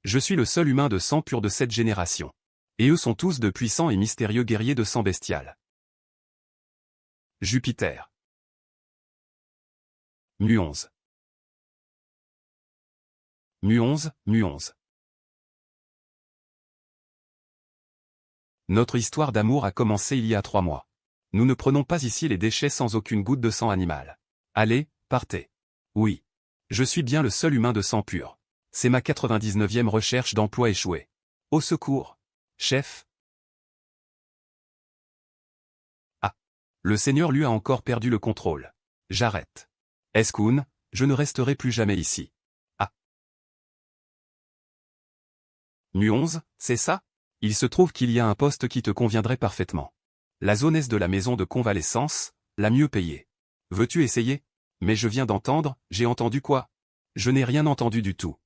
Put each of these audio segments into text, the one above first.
Je suis le seul humain de sang pur de cette génération. Et eux sont tous de puissants et mystérieux guerriers de sang bestial. Jupiter. Mu11. Mu11, Mu11. Notre histoire d'amour a commencé il y a 3 mois. Nous ne prenons pas ici les déchets sans aucune goutte de sang animal. Allez, partez. Oui. Je suis bien le seul humain de sang pur. C'est ma 99e recherche d'emploi échouée. Au secours. Chef. Ah. Le Seigneur lui a encore perdu le contrôle. J'arrête. Escoun, je ne resterai plus jamais ici. Ah. Mu11, c'est ça? Il se trouve qu'il y a un poste qui te conviendrait parfaitement. La zone est de la maison de convalescence, la mieux payée. Veux-tu essayer? Mais je viens d'entendre, j'ai entendu quoi? Je n'ai rien entendu du tout.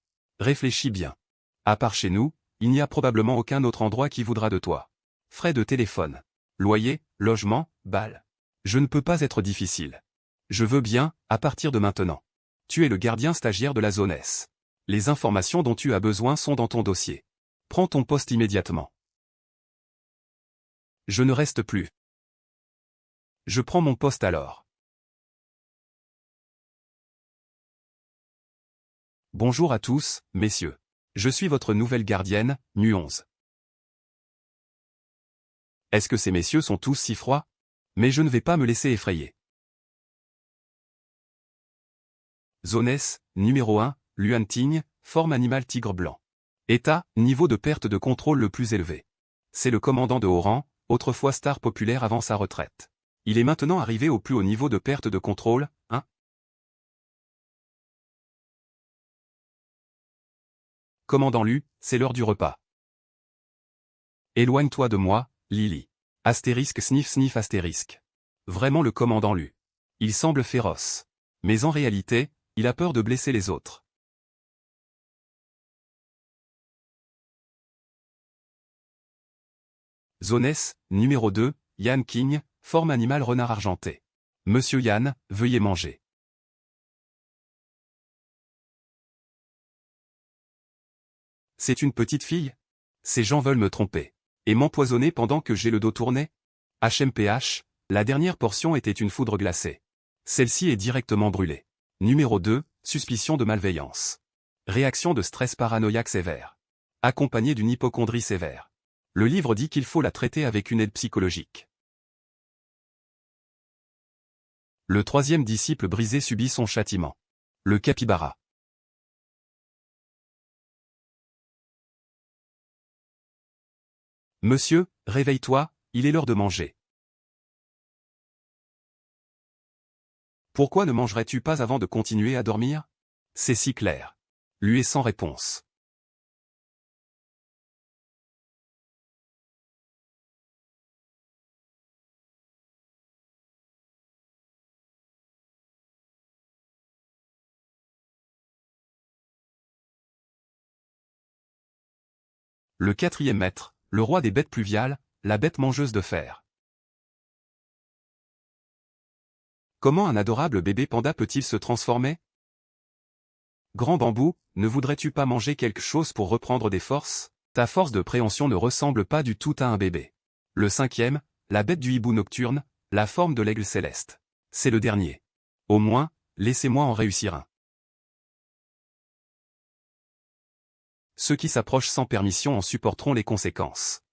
Réfléchis bien. À part chez nous, il n'y a probablement aucun autre endroit qui voudra de toi. Frais de téléphone, loyer, logement, balles. Je ne peux pas être difficile. Je veux bien, à partir de maintenant. Tu es le gardien stagiaire de la zone S. Les informations dont tu as besoin sont dans ton dossier. Prends ton poste immédiatement. Je ne reste plus. Je prends mon poste alors. Bonjour à tous, messieurs. Je suis votre nouvelle gardienne, Mu11. Est-ce que ces messieurs sont tous si froids? Mais je ne vais pas me laisser effrayer. Zone S, numéro 1, Luanting, forme animale tigre blanc. État, niveau de perte de contrôle le plus élevé. C'est le commandant de haut rang, autrefois star populaire avant sa retraite. Il est maintenant arrivé au plus haut niveau de perte de contrôle, 1. Commandant Lu, c'est l'heure du repas. Éloigne-toi de moi, Lily. Astérisque sniff sniff astérisque. Vraiment le commandant Lu. Il semble féroce. Mais en réalité, il a peur de blesser les autres. Zone S, numéro 2, Yan King, forme animale renard argenté. Monsieur Yan, veuillez manger. C'est une petite fille? Ces gens veulent me tromper. Et m'empoisonner pendant que j'ai le dos tourné? HMPH, la dernière portion était une foudre glacée. Celle-ci est directement brûlée. Numéro 2, suspicion de malveillance. Réaction de stress paranoïaque sévère. Accompagnée d'une hypocondrie sévère. Le livre dit qu'il faut la traiter avec une aide psychologique. Le 3e disciple brisé subit son châtiment. Le capybara. Monsieur, réveille-toi, il est l'heure de manger. Pourquoi ne mangerais-tu pas avant de continuer à dormir? C'est si clair. Lui est sans réponse. Le 4e maître, le roi des bêtes pluviales, la bête mangeuse de fer. Comment un adorable bébé panda peut-il se transformer? Grand bambou, ne voudrais-tu pas manger quelque chose pour reprendre des forces? Ta force de préhension ne ressemble pas du tout à un bébé. Le 5e, la bête du hibou nocturne, la forme de l'aigle céleste. C'est le dernier. Au moins, laissez-moi en réussir un. Ceux qui s'approchent sans permission en supporteront les conséquences.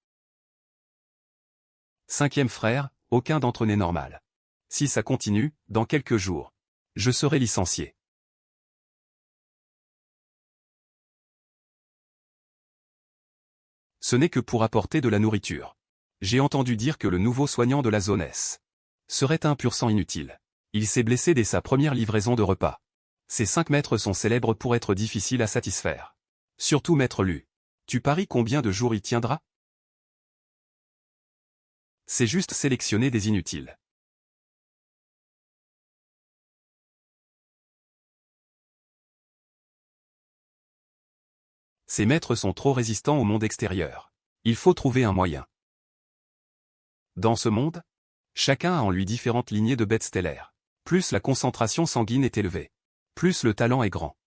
5e frère, aucun d'entre eux n'est normal. Si ça continue, dans quelques jours, je serai licencié. Ce n'est que pour apporter de la nourriture. J'ai entendu dire que le nouveau soignant de la zone S serait un pur sang inutile. Il s'est blessé dès sa première livraison de repas. Ces 5 maîtres sont célèbres pour être difficiles à satisfaire. Surtout maître Lu. Tu paries combien de jours il tiendra? C'est juste sélectionner des inutiles. Ces maîtres sont trop résistants au monde extérieur. Il faut trouver un moyen. Dans ce monde, chacun a en lui différentes lignées de bêtes stellaires. Plus la concentration sanguine est élevée, plus le talent est grand.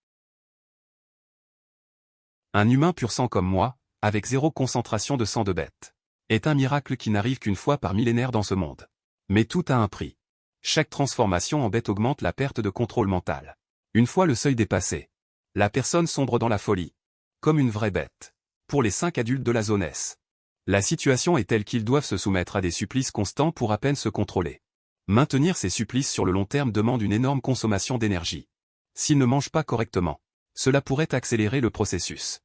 Un humain pur sang comme moi, avec 0 concentration de sang de bête, est un miracle qui n'arrive qu'une fois par millénaire dans ce monde. Mais tout a un prix. Chaque transformation en bête augmente la perte de contrôle mental. Une fois le seuil dépassé, la personne sombre dans la folie. Comme une vraie bête. Pour les 5 adultes de la zone S. La situation est telle qu'ils doivent se soumettre à des supplices constants pour à peine se contrôler. Maintenir ces supplices sur le long terme demande une énorme consommation d'énergie. S'ils ne mangent pas correctement, cela pourrait accélérer le processus.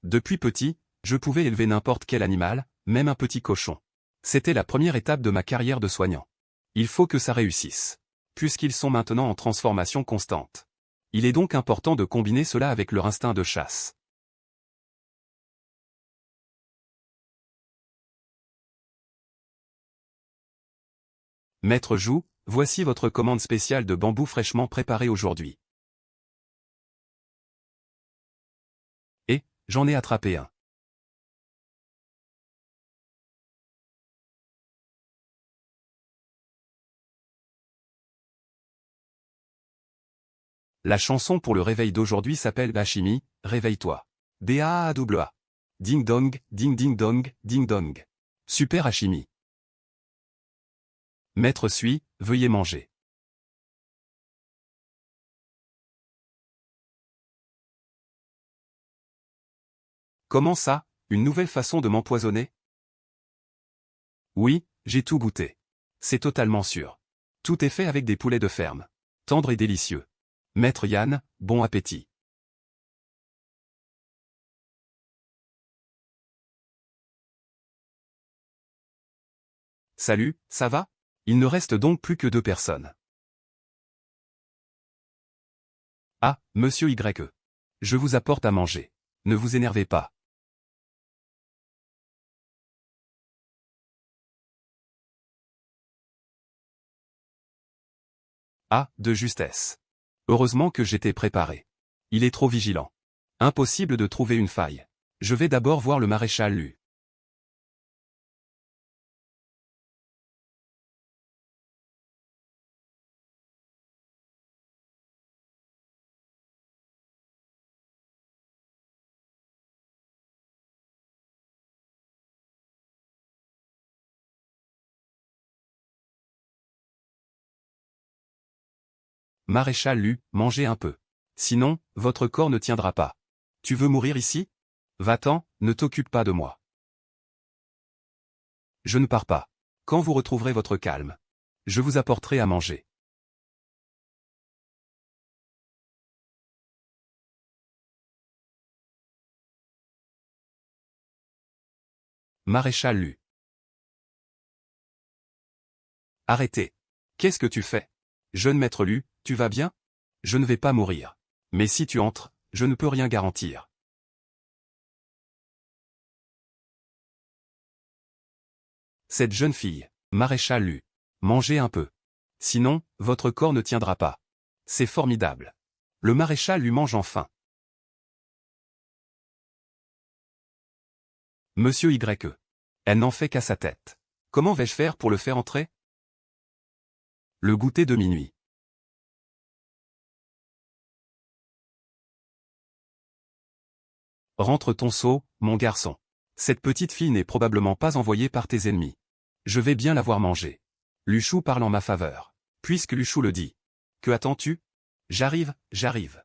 Depuis petit, je pouvais élever n'importe quel animal, même un petit cochon. C'était la première étape de ma carrière de soignant. Il faut que ça réussisse. Puisqu'ils sont maintenant en transformation constante. Il est donc important de combiner cela avec leur instinct de chasse. Maître Jou, voici votre commande spéciale de bambou fraîchement préparée aujourd'hui. Et, j'en ai attrapé un. La chanson pour le réveil d'aujourd'hui s'appelle Hachimi, réveille-toi. D-A-A-A-A. Ding dong, ding ding dong, ding dong. Super Hachimi. Maître Sui, veuillez manger. Comment ça, une nouvelle façon de m'empoisonner? Oui, j'ai tout goûté. C'est totalement sûr. Tout est fait avec des poulets de ferme. Tendre et délicieux. Maître Yann, bon appétit. Salut, ça va? Il ne reste donc plus que 2 personnes. Ah, monsieur Y. Je vous apporte à manger. Ne vous énervez pas. Ah, de justesse. Heureusement que j'étais préparé. Il est trop vigilant. Impossible de trouver une faille. Je vais d'abord voir le maréchal Lu. Maréchal Lu, mangez un peu. Sinon, votre corps ne tiendra pas. Tu veux mourir ici? Va-t'en, ne t'occupe pas de moi. Je ne pars pas. Quand vous retrouverez votre calme, je vous apporterai à manger. Maréchal Lu. Arrêtez. Qu'est-ce que tu fais? Jeune maître Lu, tu vas bien? Je ne vais pas mourir. Mais si tu entres, je ne peux rien garantir. Cette jeune fille, maréchal Lu. Mangez un peu. Sinon, votre corps ne tiendra pas. C'est formidable. Le maréchal lui mange enfin. Monsieur Y. Elle n'en fait qu'à sa tête. Comment vais-je faire pour le faire entrer? Le goûter de minuit. Rentre ton seau, mon garçon. Cette petite fille n'est probablement pas envoyée par tes ennemis. Je vais bien l'avoir mangée. Luchou parle en ma faveur. Puisque Luchou le dit. Que attends-tu? J'arrive, j'arrive.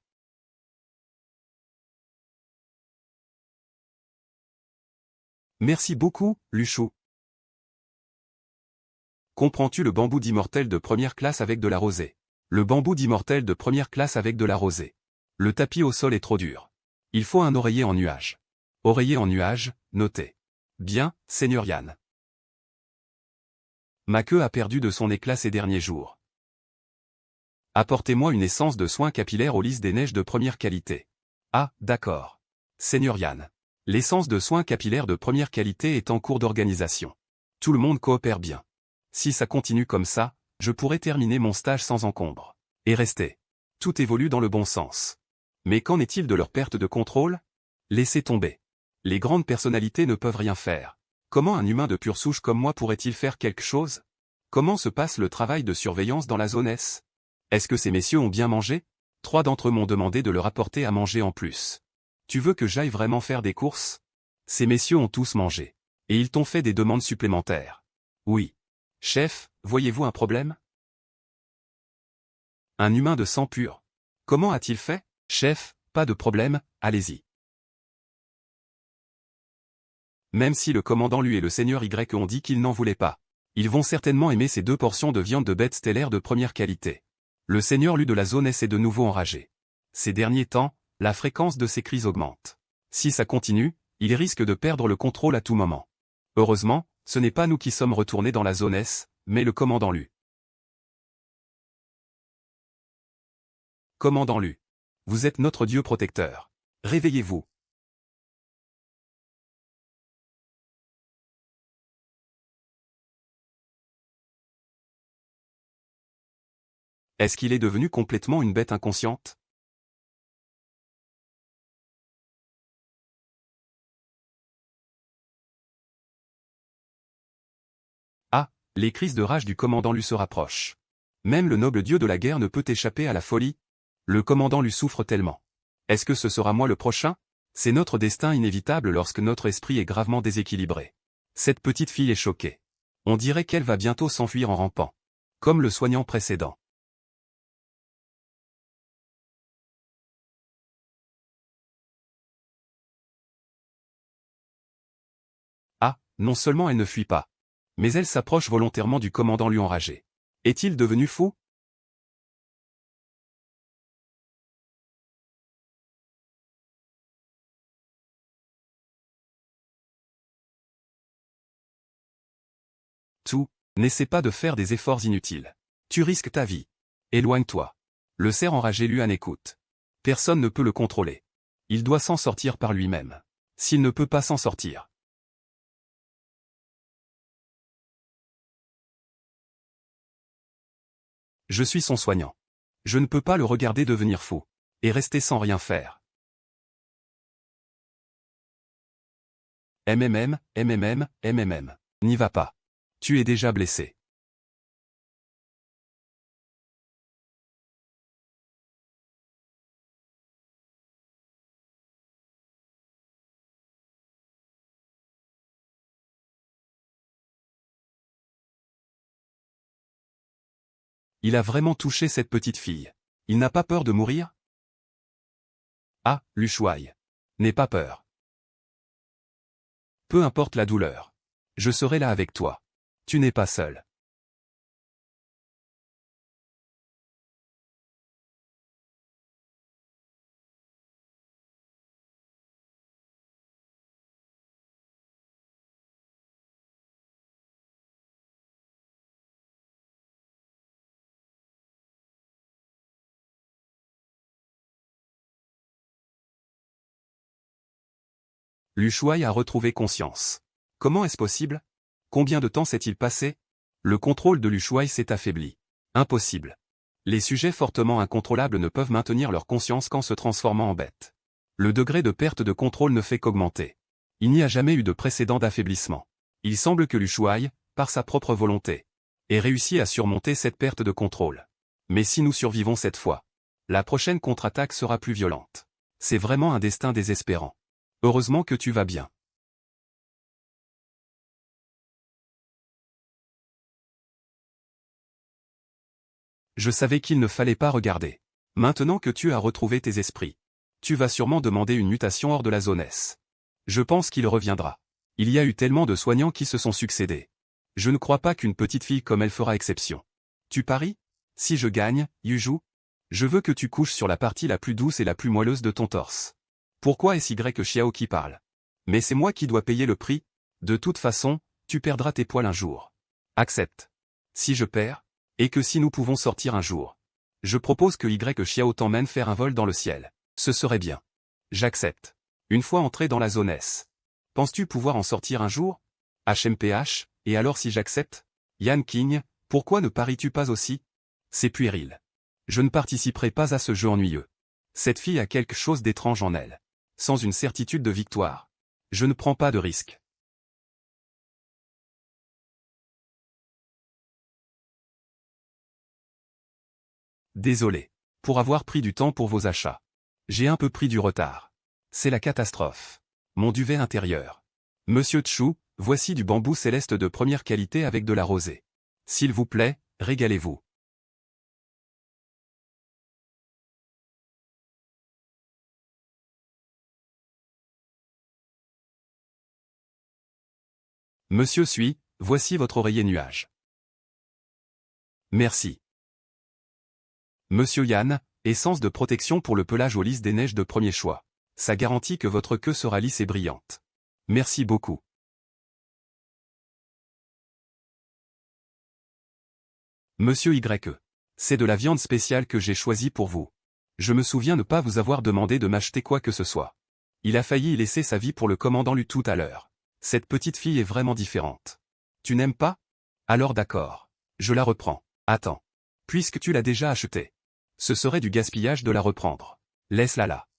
Merci beaucoup, Luchou. Comprends-tu le bambou d'immortel de première classe avec de la rosée? Le bambou d'immortel de première classe avec de la rosée. Le tapis au sol est trop dur. Il faut un oreiller en nuage. Oreiller en nuage, notez. Bien, Seigneur Yann. Ma queue a perdu de son éclat ces derniers jours. Apportez-moi une essence de soin capillaire au lys des neiges de première qualité. Ah, d'accord. Seigneur Yann. L'essence de soins capillaires de première qualité est en cours d'organisation. Tout le monde coopère bien. Si ça continue comme ça, je pourrai terminer mon stage sans encombre. Et rester. Tout évolue dans le bon sens. Mais qu'en est-il de leur perte de contrôle? Laissez tomber. Les grandes personnalités ne peuvent rien faire. Comment un humain de pure souche comme moi pourrait-il faire quelque chose? Comment se passe le travail de surveillance dans la zone S? Est-ce que ces messieurs ont bien mangé? 3 d'entre eux m'ont demandé de leur apporter à manger en plus. Tu veux que j'aille vraiment faire des courses? Ces messieurs ont tous mangé. Et ils t'ont fait des demandes supplémentaires. Oui. Chef, voyez-vous un problème? Un humain de sang pur. Comment a-t-il fait? Chef, pas de problème, allez-y. Même si le commandant Lu et le seigneur Y ont dit qu'ils n'en voulaient pas. Ils vont certainement aimer ces 2 portions de viande de bête stellaire de première qualité. Le seigneur Lu de la zone S est de nouveau enragé. Ces derniers temps, la fréquence de ses cris augmente. Si ça continue, il risque de perdre le contrôle à tout moment. Heureusement, ce n'est pas nous qui sommes retournés dans la zone S, mais le commandant Lu. Commandant Lu. Vous êtes notre dieu protecteur. Réveillez-vous. Est-ce qu'il est devenu complètement une bête inconsciente? Ah, les crises de rage du commandant Lu se rapprochent. Même le noble dieu de la guerre ne peut échapper à la folie. Le commandant Lu souffre tellement. Est-ce que ce sera moi le prochain? C'est notre destin inévitable lorsque notre esprit est gravement déséquilibré. Cette petite fille est choquée. On dirait qu'elle va bientôt s'enfuir en rampant. Comme le soignant précédent. Ah, non seulement elle ne fuit pas. Mais elle s'approche volontairement du commandant Lu enragé. Est-il devenu fou? Tout, n'essaie pas de faire des efforts inutiles. Tu risques ta vie. Éloigne-toi. Le cerf enragé Luan écoute. Personne ne peut le contrôler. Il doit s'en sortir par lui-même. S'il ne peut pas s'en sortir. Je suis son soignant. Je ne peux pas le regarder devenir fou. Et rester sans rien faire. MMM. N'y va pas. Tu es déjà blessé. Il a vraiment touché cette petite fille. Il n'a pas peur de mourir? Ah, Lu Shuai. N'aie pas peur. Peu importe la douleur. Je serai là avec toi. Tu n'es pas seul. Lu Shuai a retrouvé conscience. Comment est-ce possible? Combien de temps s'est-il passé? Le contrôle de Lu Shuai s'est affaibli. Impossible. Les sujets fortement incontrôlables ne peuvent maintenir leur conscience qu'en se transformant en bêtes. Le degré de perte de contrôle ne fait qu'augmenter. Il n'y a jamais eu de précédent d'affaiblissement. Il semble que Lu Shuai, par sa propre volonté, ait réussi à surmonter cette perte de contrôle. Mais si nous survivons cette fois, la prochaine contre-attaque sera plus violente. C'est vraiment un destin désespérant. Heureusement que tu vas bien. Je savais qu'il ne fallait pas regarder. Maintenant que tu as retrouvé tes esprits, tu vas sûrement demander une mutation hors de la zone S. Je pense qu'il reviendra. Il y a eu tellement de soignants qui se sont succédés. Je ne crois pas qu'une petite fille comme elle fera exception. Tu paries? Si je gagne, Yuju, je veux que tu couches sur la partie la plus douce et la plus moelleuse de ton torse. Pourquoi est-ce Y Xiao qui parle? Mais c'est moi qui dois payer le prix. De toute façon, tu perdras tes poils un jour. Accepte. Si je perds, et que si nous pouvons sortir un jour, je propose que Y Xiao t'emmène faire un vol dans le ciel. Ce serait bien. J'accepte. Une fois entré dans la zone S. Penses-tu pouvoir en sortir un jour? HMPH, et alors si j'accepte? Yan King, pourquoi ne paries-tu pas aussi? C'est puéril. Je ne participerai pas à ce jeu ennuyeux. Cette fille a quelque chose d'étrange en elle. Sans une certitude de victoire. Je ne prends pas de risque. Désolé. Pour avoir pris du temps pour vos achats. J'ai un peu pris du retard. C'est la catastrophe. Mon duvet intérieur. Monsieur Tchou, voici du bambou céleste de première qualité avec de la rosée. S'il vous plaît, régalez-vous. Monsieur Sui, voici votre oreiller nuage. Merci. Monsieur Yann, essence de protection pour le pelage au lisse des neiges de premier choix. Ça garantit que votre queue sera lisse et brillante. Merci beaucoup. Monsieur Y. C'est de la viande spéciale que j'ai choisie pour vous. Je me souviens ne pas vous avoir demandé de m'acheter quoi que ce soit. Il a failli y laisser sa vie pour le commandant Lu tout à l'heure. Cette petite fille est vraiment différente. Tu n'aimes pas? Alors d'accord. Je la reprends. Attends. Puisque tu l'as déjà achetée. Ce serait du gaspillage de la reprendre. Laisse-la là.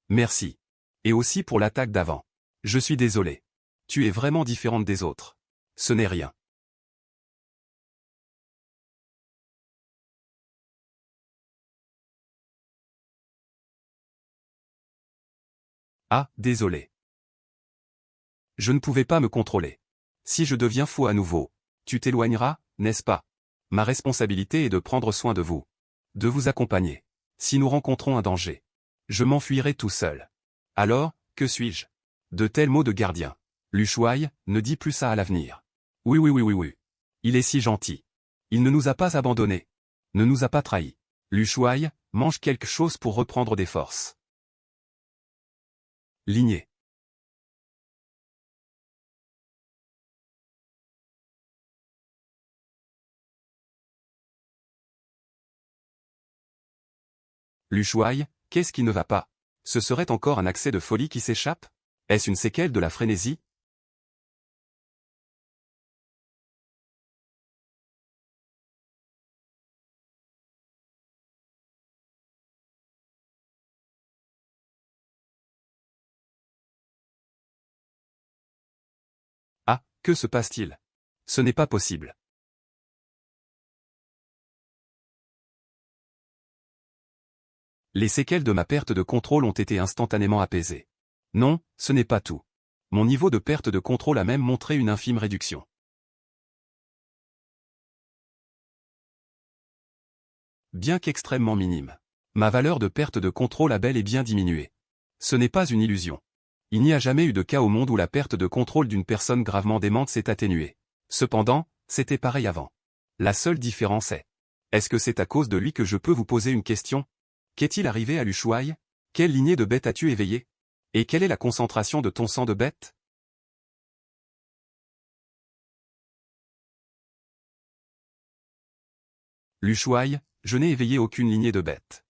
Merci. Et aussi pour l'attaque d'avant. Je suis désolé. Tu es vraiment différente des autres. Ce n'est rien. Ah, désolé. Je ne pouvais pas me contrôler. Si je deviens fou à nouveau, tu t'éloigneras, n'est-ce pas? Ma responsabilité est de prendre soin de vous. De vous accompagner. Si nous rencontrons un danger, je m'enfuirai tout seul. Alors, que suis-je? De tels mots de gardien. Lu Shuai, ne dis plus ça à l'avenir. Oui oui oui oui oui. Il est si gentil. Il ne nous a pas abandonnés. Ne nous a pas trahis. Lu Shuai, mange quelque chose pour reprendre des forces. Lignée. Lu Shuai, qu'est-ce qui ne va pas? Ce serait encore un accès de folie qui s'échappe? Est-ce une séquelle de la frénésie? Ah, que se passe-t-il? Ce n'est pas possible. Les séquelles de ma perte de contrôle ont été instantanément apaisées. Non, ce n'est pas tout. Mon niveau de perte de contrôle a même montré une infime réduction. Bien qu'extrêmement minime. Ma valeur de perte de contrôle a bel et bien diminué. Ce n'est pas une illusion. Il n'y a jamais eu de cas au monde où la perte de contrôle d'une personne gravement démente s'est atténuée. Cependant, c'était pareil avant. La seule différence est... Est-ce que c'est à cause de lui que je peux vous poser une question? Qu'est-il arrivé à Lu Shuai? Quelle lignée de bêtes as-tu éveillé? Et quelle est la concentration de ton sang de bête? Lu Shuai, je n'ai éveillé aucune lignée de bête.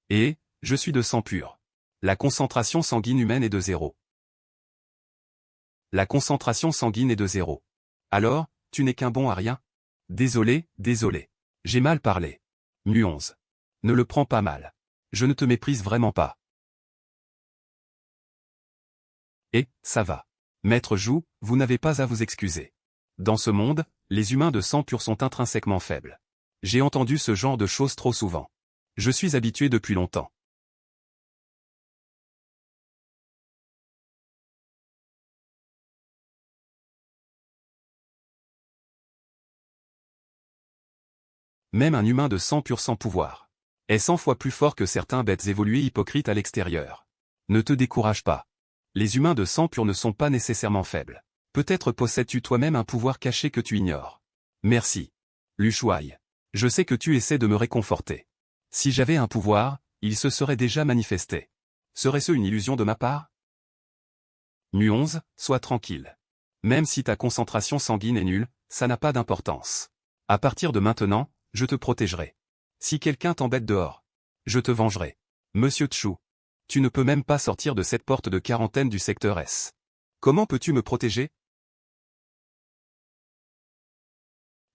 Et, je suis de sang pur. La concentration sanguine humaine est de 0. La concentration sanguine est de 0. Alors, tu n'es qu'un bon à rien? Désolé, désolé. J'ai mal parlé. Mu11. Ne le prends pas mal. Je ne te méprise vraiment pas. Et, ça va. Maître Jou, vous n'avez pas à vous excuser. Dans ce monde, les humains de sang pur sont intrinsèquement faibles. J'ai entendu ce genre de choses trop souvent. Je suis habitué depuis longtemps. Même un humain de sang pur sans pouvoir est 100 fois plus fort que certains bêtes évoluées hypocrites à l'extérieur. Ne te décourage pas. Les humains de sang pur ne sont pas nécessairement faibles. Peut-être possèdes-tu toi-même un pouvoir caché que tu ignores. Merci. Lu Shuai. Je sais que tu essaies de me réconforter. Si j'avais un pouvoir, il se serait déjà manifesté. Serait-ce une illusion de ma part? Mu11, sois tranquille. Même si ta concentration sanguine est nulle, ça n'a pas d'importance. À partir de maintenant, je te protégerai. Si quelqu'un t'embête dehors, je te vengerai. Monsieur Tchou, tu ne peux même pas sortir de cette porte de quarantaine du secteur S. Comment peux-tu me protéger?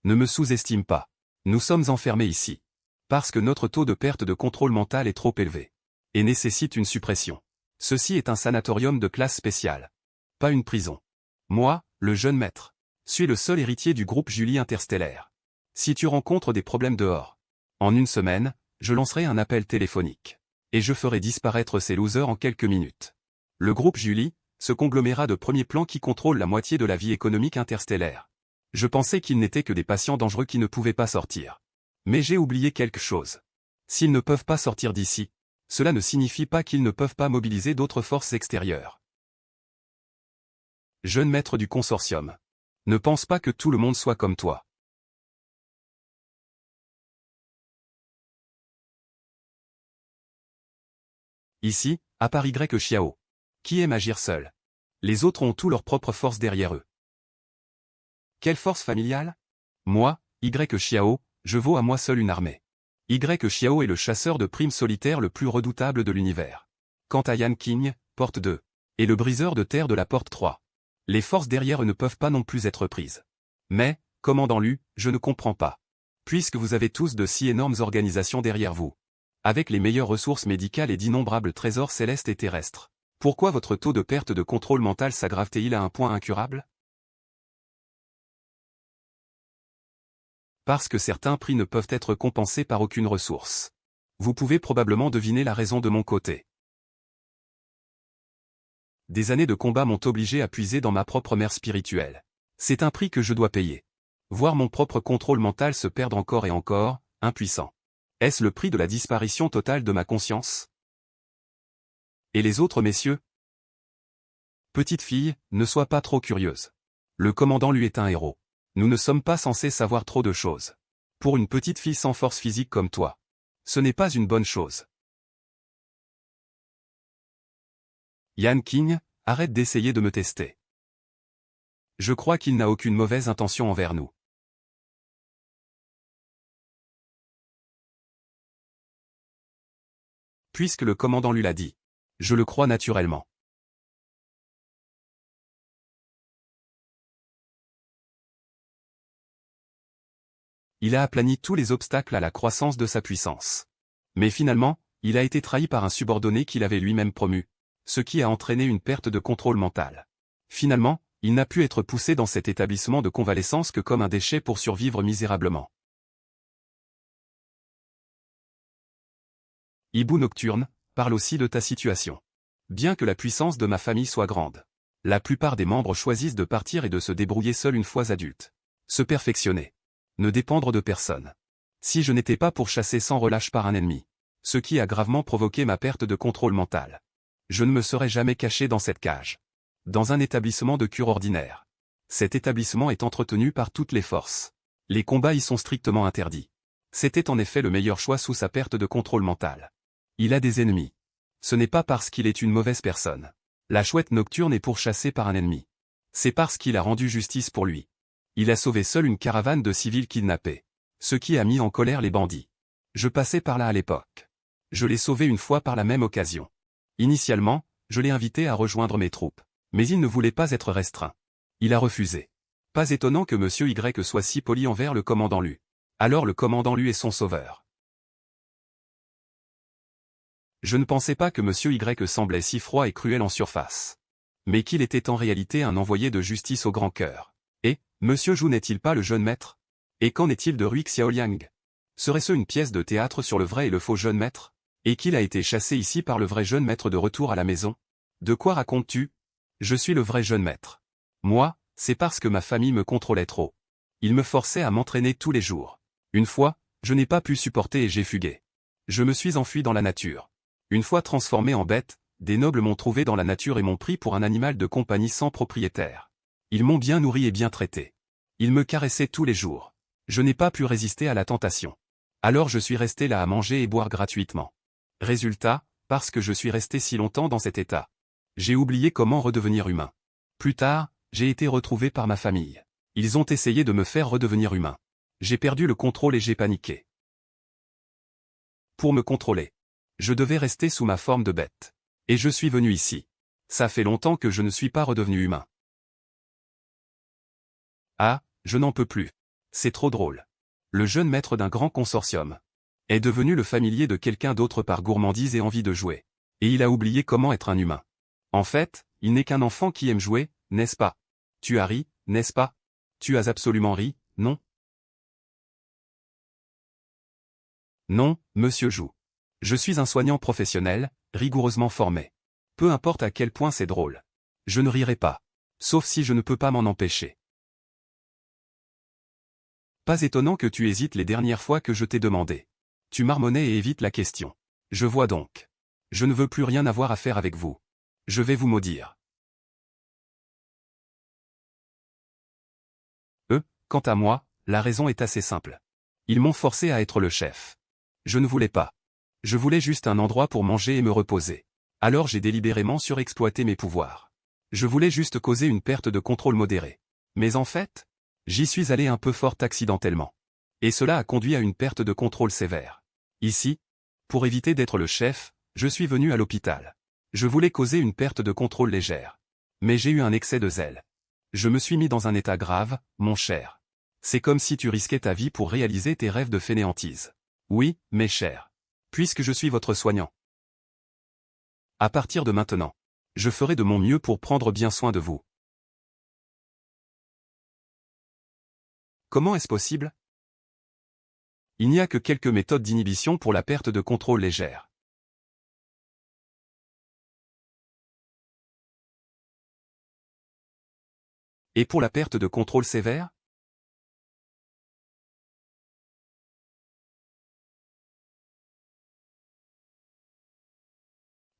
Ne me sous-estime pas. Nous sommes enfermés ici. Parce que notre taux de perte de contrôle mental est trop élevé. Et nécessite une suppression. Ceci est un sanatorium de classe spéciale. Pas une prison. Moi, le jeune maître, suis le seul héritier du groupe Julie Interstellaire. Si tu rencontres des problèmes dehors, en une semaine, je lancerai un appel téléphonique. Et je ferai disparaître ces losers en quelques minutes. Le groupe Julie, ce conglomérat de premier plan qui contrôle la moitié de la vie économique interstellaire. Je pensais qu'ils n'étaient que des patients dangereux qui ne pouvaient pas sortir. Mais j'ai oublié quelque chose. S'ils ne peuvent pas sortir d'ici, cela ne signifie pas qu'ils ne peuvent pas mobiliser d'autres forces extérieures. Jeune maître du consortium. Ne pense pas que tout le monde soit comme toi. Ici, à part Y Xiao, qui aime agir seul. Les autres ont tous leurs propres forces derrière eux. Quelle force familiale? Moi, Y Xiao, je vaux à moi seul une armée. Y Xiao est le chasseur de primes solitaire le plus redoutable de l'univers. Quant à Yan Qing, porte 2, et le briseur de terre de la porte 3. Les forces derrière eux ne peuvent pas non plus être prises. Mais, commandant Lu, je ne comprends pas. Puisque vous avez tous de si énormes organisations derrière vous, avec les meilleures ressources médicales et d'innombrables trésors célestes et terrestres, pourquoi votre taux de perte de contrôle mental s'aggrave-t-il à un point incurable? Parce que certains prix ne peuvent être compensés par aucune ressource. Vous pouvez probablement deviner la raison de mon côté. Des années de combat m'ont obligé à puiser dans ma propre mère spirituelle. C'est un prix que je dois payer. Voir mon propre contrôle mental se perdre encore et encore, impuissant. Est-ce le prix de la disparition totale de ma conscience? Et les autres messieurs? Petite fille, ne sois pas trop curieuse. Le commandant lui est un héros. Nous ne sommes pas censés savoir trop de choses. Pour une petite fille sans force physique comme toi, ce n'est pas une bonne chose. Yan Qing, arrête d'essayer de me tester. Je crois qu'il n'a aucune mauvaise intention envers nous. Puisque le commandant lui l'a dit. Je le crois naturellement. Il a aplani tous les obstacles à la croissance de sa puissance. Mais finalement, il a été trahi par un subordonné qu'il avait lui-même promu, ce qui a entraîné une perte de contrôle mental. Finalement, il n'a pu être poussé dans cet établissement de convalescence que comme un déchet pour survivre misérablement. Hibou nocturne, parle aussi de ta situation. Bien que la puissance de ma famille soit grande, la plupart des membres choisissent de partir et de se débrouiller seuls une fois adultes. Se perfectionner. Ne dépendre de personne. Si je n'étais pas pourchassé sans relâche par un ennemi, ce qui a gravement provoqué ma perte de contrôle mental, je ne me serais jamais caché dans cette cage. Dans un établissement de cure ordinaire. Cet établissement est entretenu par toutes les forces. Les combats y sont strictement interdits. C'était en effet le meilleur choix sous sa perte de contrôle mental. Il a des ennemis. Ce n'est pas parce qu'il est une mauvaise personne. La chouette nocturne est pourchassée par un ennemi. C'est parce qu'il a rendu justice pour lui. Il a sauvé seul une caravane de civils kidnappés. Ce qui a mis en colère les bandits. Je passais par là à l'époque. Je l'ai sauvé une fois par la même occasion. Initialement, je l'ai invité à rejoindre mes troupes. Mais il ne voulait pas être restreint. Il a refusé. Pas étonnant que Monsieur Y soit si poli envers le commandant Lu. Alors le commandant Lu est son sauveur. Je ne pensais pas que Monsieur Y semblait si froid et cruel en surface. Mais qu'il était en réalité un envoyé de justice au grand cœur. Et, Monsieur Zhu n'est-il pas le jeune maître? Et qu'en est-il de Rui Xiaoliang? Serait-ce une pièce de théâtre sur le vrai et le faux jeune maître? Et qu'il a été chassé ici par le vrai jeune maître de retour à la maison? De quoi racontes-tu? Je suis le vrai jeune maître. Moi, c'est parce que ma famille me contrôlait trop. Il me forçait à m'entraîner tous les jours. Une fois, je n'ai pas pu supporter et j'ai fugué. Je me suis enfui dans la nature. Une fois transformé en bête, des nobles m'ont trouvé dans la nature et m'ont pris pour un animal de compagnie sans propriétaire. Ils m'ont bien nourri et bien traité. Ils me caressaient tous les jours. Je n'ai pas pu résister à la tentation. Alors je suis resté là à manger et boire gratuitement. Résultat, parce que je suis resté si longtemps dans cet état, j'ai oublié comment redevenir humain. Plus tard, j'ai été retrouvé par ma famille. Ils ont essayé de me faire redevenir humain. J'ai perdu le contrôle et j'ai paniqué. Pour me contrôler, je devais rester sous ma forme de bête. Et je suis venu ici. Ça fait longtemps que je ne suis pas redevenu humain. Ah, je n'en peux plus. C'est trop drôle. Le jeune maître d'un grand consortium est devenu le familier de quelqu'un d'autre par gourmandise et envie de jouer. Et il a oublié comment être un humain. En fait, il n'est qu'un enfant qui aime jouer, n'est-ce pas? Tu as ri, n'est-ce pas? Tu as absolument ri, non? Non, monsieur Jou. Je suis un soignant professionnel, rigoureusement formé. Peu importe à quel point c'est drôle. Je ne rirai pas. Sauf si je ne peux pas m'en empêcher. Pas étonnant que tu hésites les dernières fois que je t'ai demandé. Tu marmonnais et évites la question. Je vois donc. Je ne veux plus rien avoir à faire avec vous. Je vais vous maudire. Quant à moi, la raison est assez simple. Ils m'ont forcé à être le chef. Je ne voulais pas. Je voulais juste un endroit pour manger et me reposer. Alors j'ai délibérément surexploité mes pouvoirs. Je voulais juste causer une perte de contrôle modérée. Mais en fait, j'y suis allé un peu fort accidentellement. Et cela a conduit à une perte de contrôle sévère. Ici, pour éviter d'être le chef, je suis venu à l'hôpital. Je voulais causer une perte de contrôle légère. Mais j'ai eu un excès de zèle. Je me suis mis dans un état grave, mon cher. C'est comme si tu risquais ta vie pour réaliser tes rêves de fainéantise. Oui, mes chers. Puisque je suis votre soignant. À partir de maintenant, je ferai de mon mieux pour prendre bien soin de vous. Comment est-ce possible? Il n'y a que quelques méthodes d'inhibition pour la perte de contrôle légère. Et pour la perte de contrôle sévère?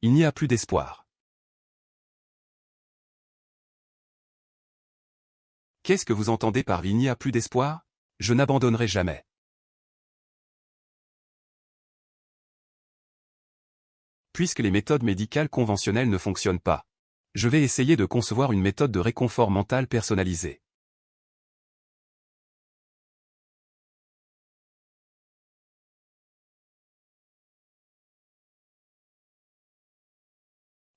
Il n'y a plus d'espoir. Qu'est-ce que vous entendez par « il n'y a plus d'espoir » ? Je n'abandonnerai jamais. Puisque les méthodes médicales conventionnelles ne fonctionnent pas, je vais essayer de concevoir une méthode de réconfort mental personnalisée.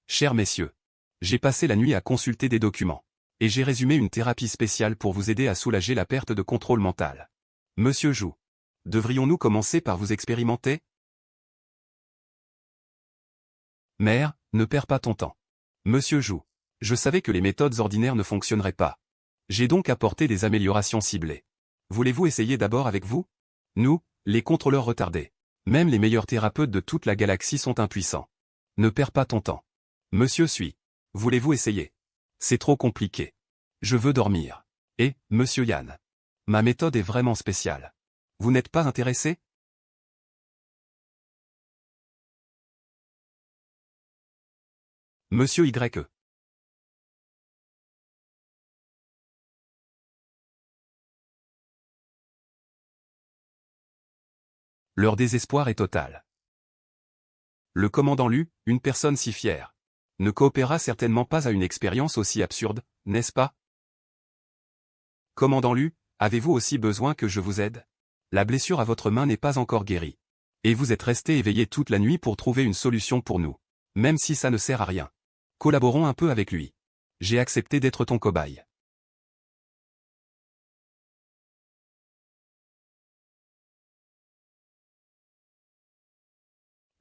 Chers messieurs, j'ai passé la nuit à consulter des documents. Et j'ai résumé une thérapie spéciale pour vous aider à soulager la perte de contrôle mental. Monsieur Jou, devrions-nous commencer par vous expérimenter? Mère, ne perds pas ton temps. Monsieur Jou, je savais que les méthodes ordinaires ne fonctionneraient pas. J'ai donc apporté des améliorations ciblées. Voulez-vous essayer d'abord avec vous? Nous, les contrôleurs retardés. Même les meilleurs thérapeutes de toute la galaxie sont impuissants. Ne perds pas ton temps. Monsieur Sui. Voulez-vous essayer? C'est trop compliqué. Je veux dormir. Et, monsieur Yann. Ma méthode est vraiment spéciale. Vous n'êtes pas intéressé? Monsieur Y. Leur désespoir est total. Le commandant Lu, une personne si fière, ne coopérera certainement pas à une expérience aussi absurde, n'est-ce pas? Commandant Lu, avez-vous aussi besoin que je vous aide? La blessure à votre main n'est pas encore guérie. Et vous êtes resté éveillé toute la nuit pour trouver une solution pour nous. Même si ça ne sert à rien. Collaborons un peu avec lui. J'ai accepté d'être ton cobaye.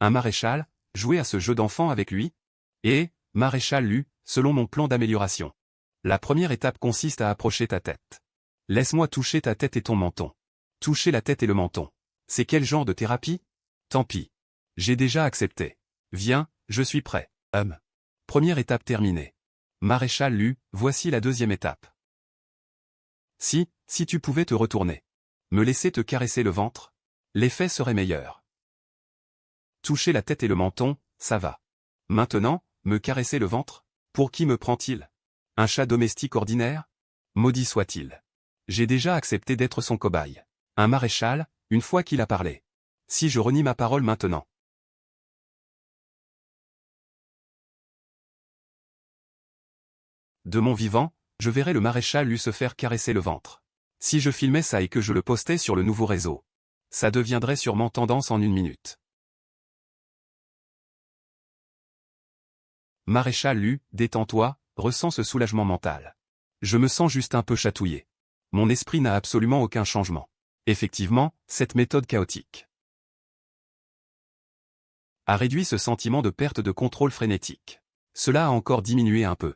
Un maréchal, jouer à ce jeu d'enfant avec lui? Et, maréchal Lu, selon mon plan d'amélioration. La première étape consiste à approcher ta tête. Laisse-moi toucher ta tête et ton menton. Toucher la tête et le menton. C'est quel genre de thérapie? Tant pis. J'ai déjà accepté. Viens, je suis prêt. Première étape terminée. Maréchal Lu, voici la deuxième étape. Si tu pouvais te retourner. Me laisser te caresser le ventre? L'effet serait meilleur. Toucher la tête et le menton, ça va. Maintenant, me caresser le ventre? Pour qui me prend-il? Un chat domestique ordinaire? Maudit soit-il. J'ai déjà accepté d'être son cobaye. Un maréchal, une fois qu'il a parlé. Si je renie ma parole maintenant. De mon vivant, je verrais le maréchal Lu se faire caresser le ventre. Si je filmais ça et que je le postais sur le nouveau réseau. Ça deviendrait sûrement tendance en 1 minute. Maréchal Lu, détends-toi, ressens ce soulagement mental. Je me sens juste un peu chatouillé. Mon esprit n'a absolument aucun changement. Effectivement, cette méthode chaotique. a réduit ce sentiment de perte de contrôle frénétique. Cela a encore diminué un peu.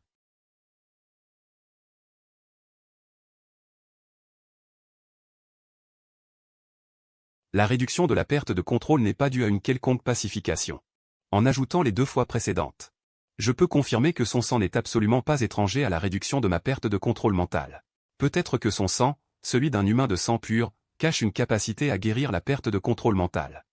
La réduction de la perte de contrôle n'est pas due à une quelconque pacification. En ajoutant les 2 fois précédentes, je peux confirmer que son sang n'est absolument pas étranger à la réduction de ma perte de contrôle mental. Peut-être que son sang, celui d'un humain de sang pur, cache une capacité à guérir la perte de contrôle mental.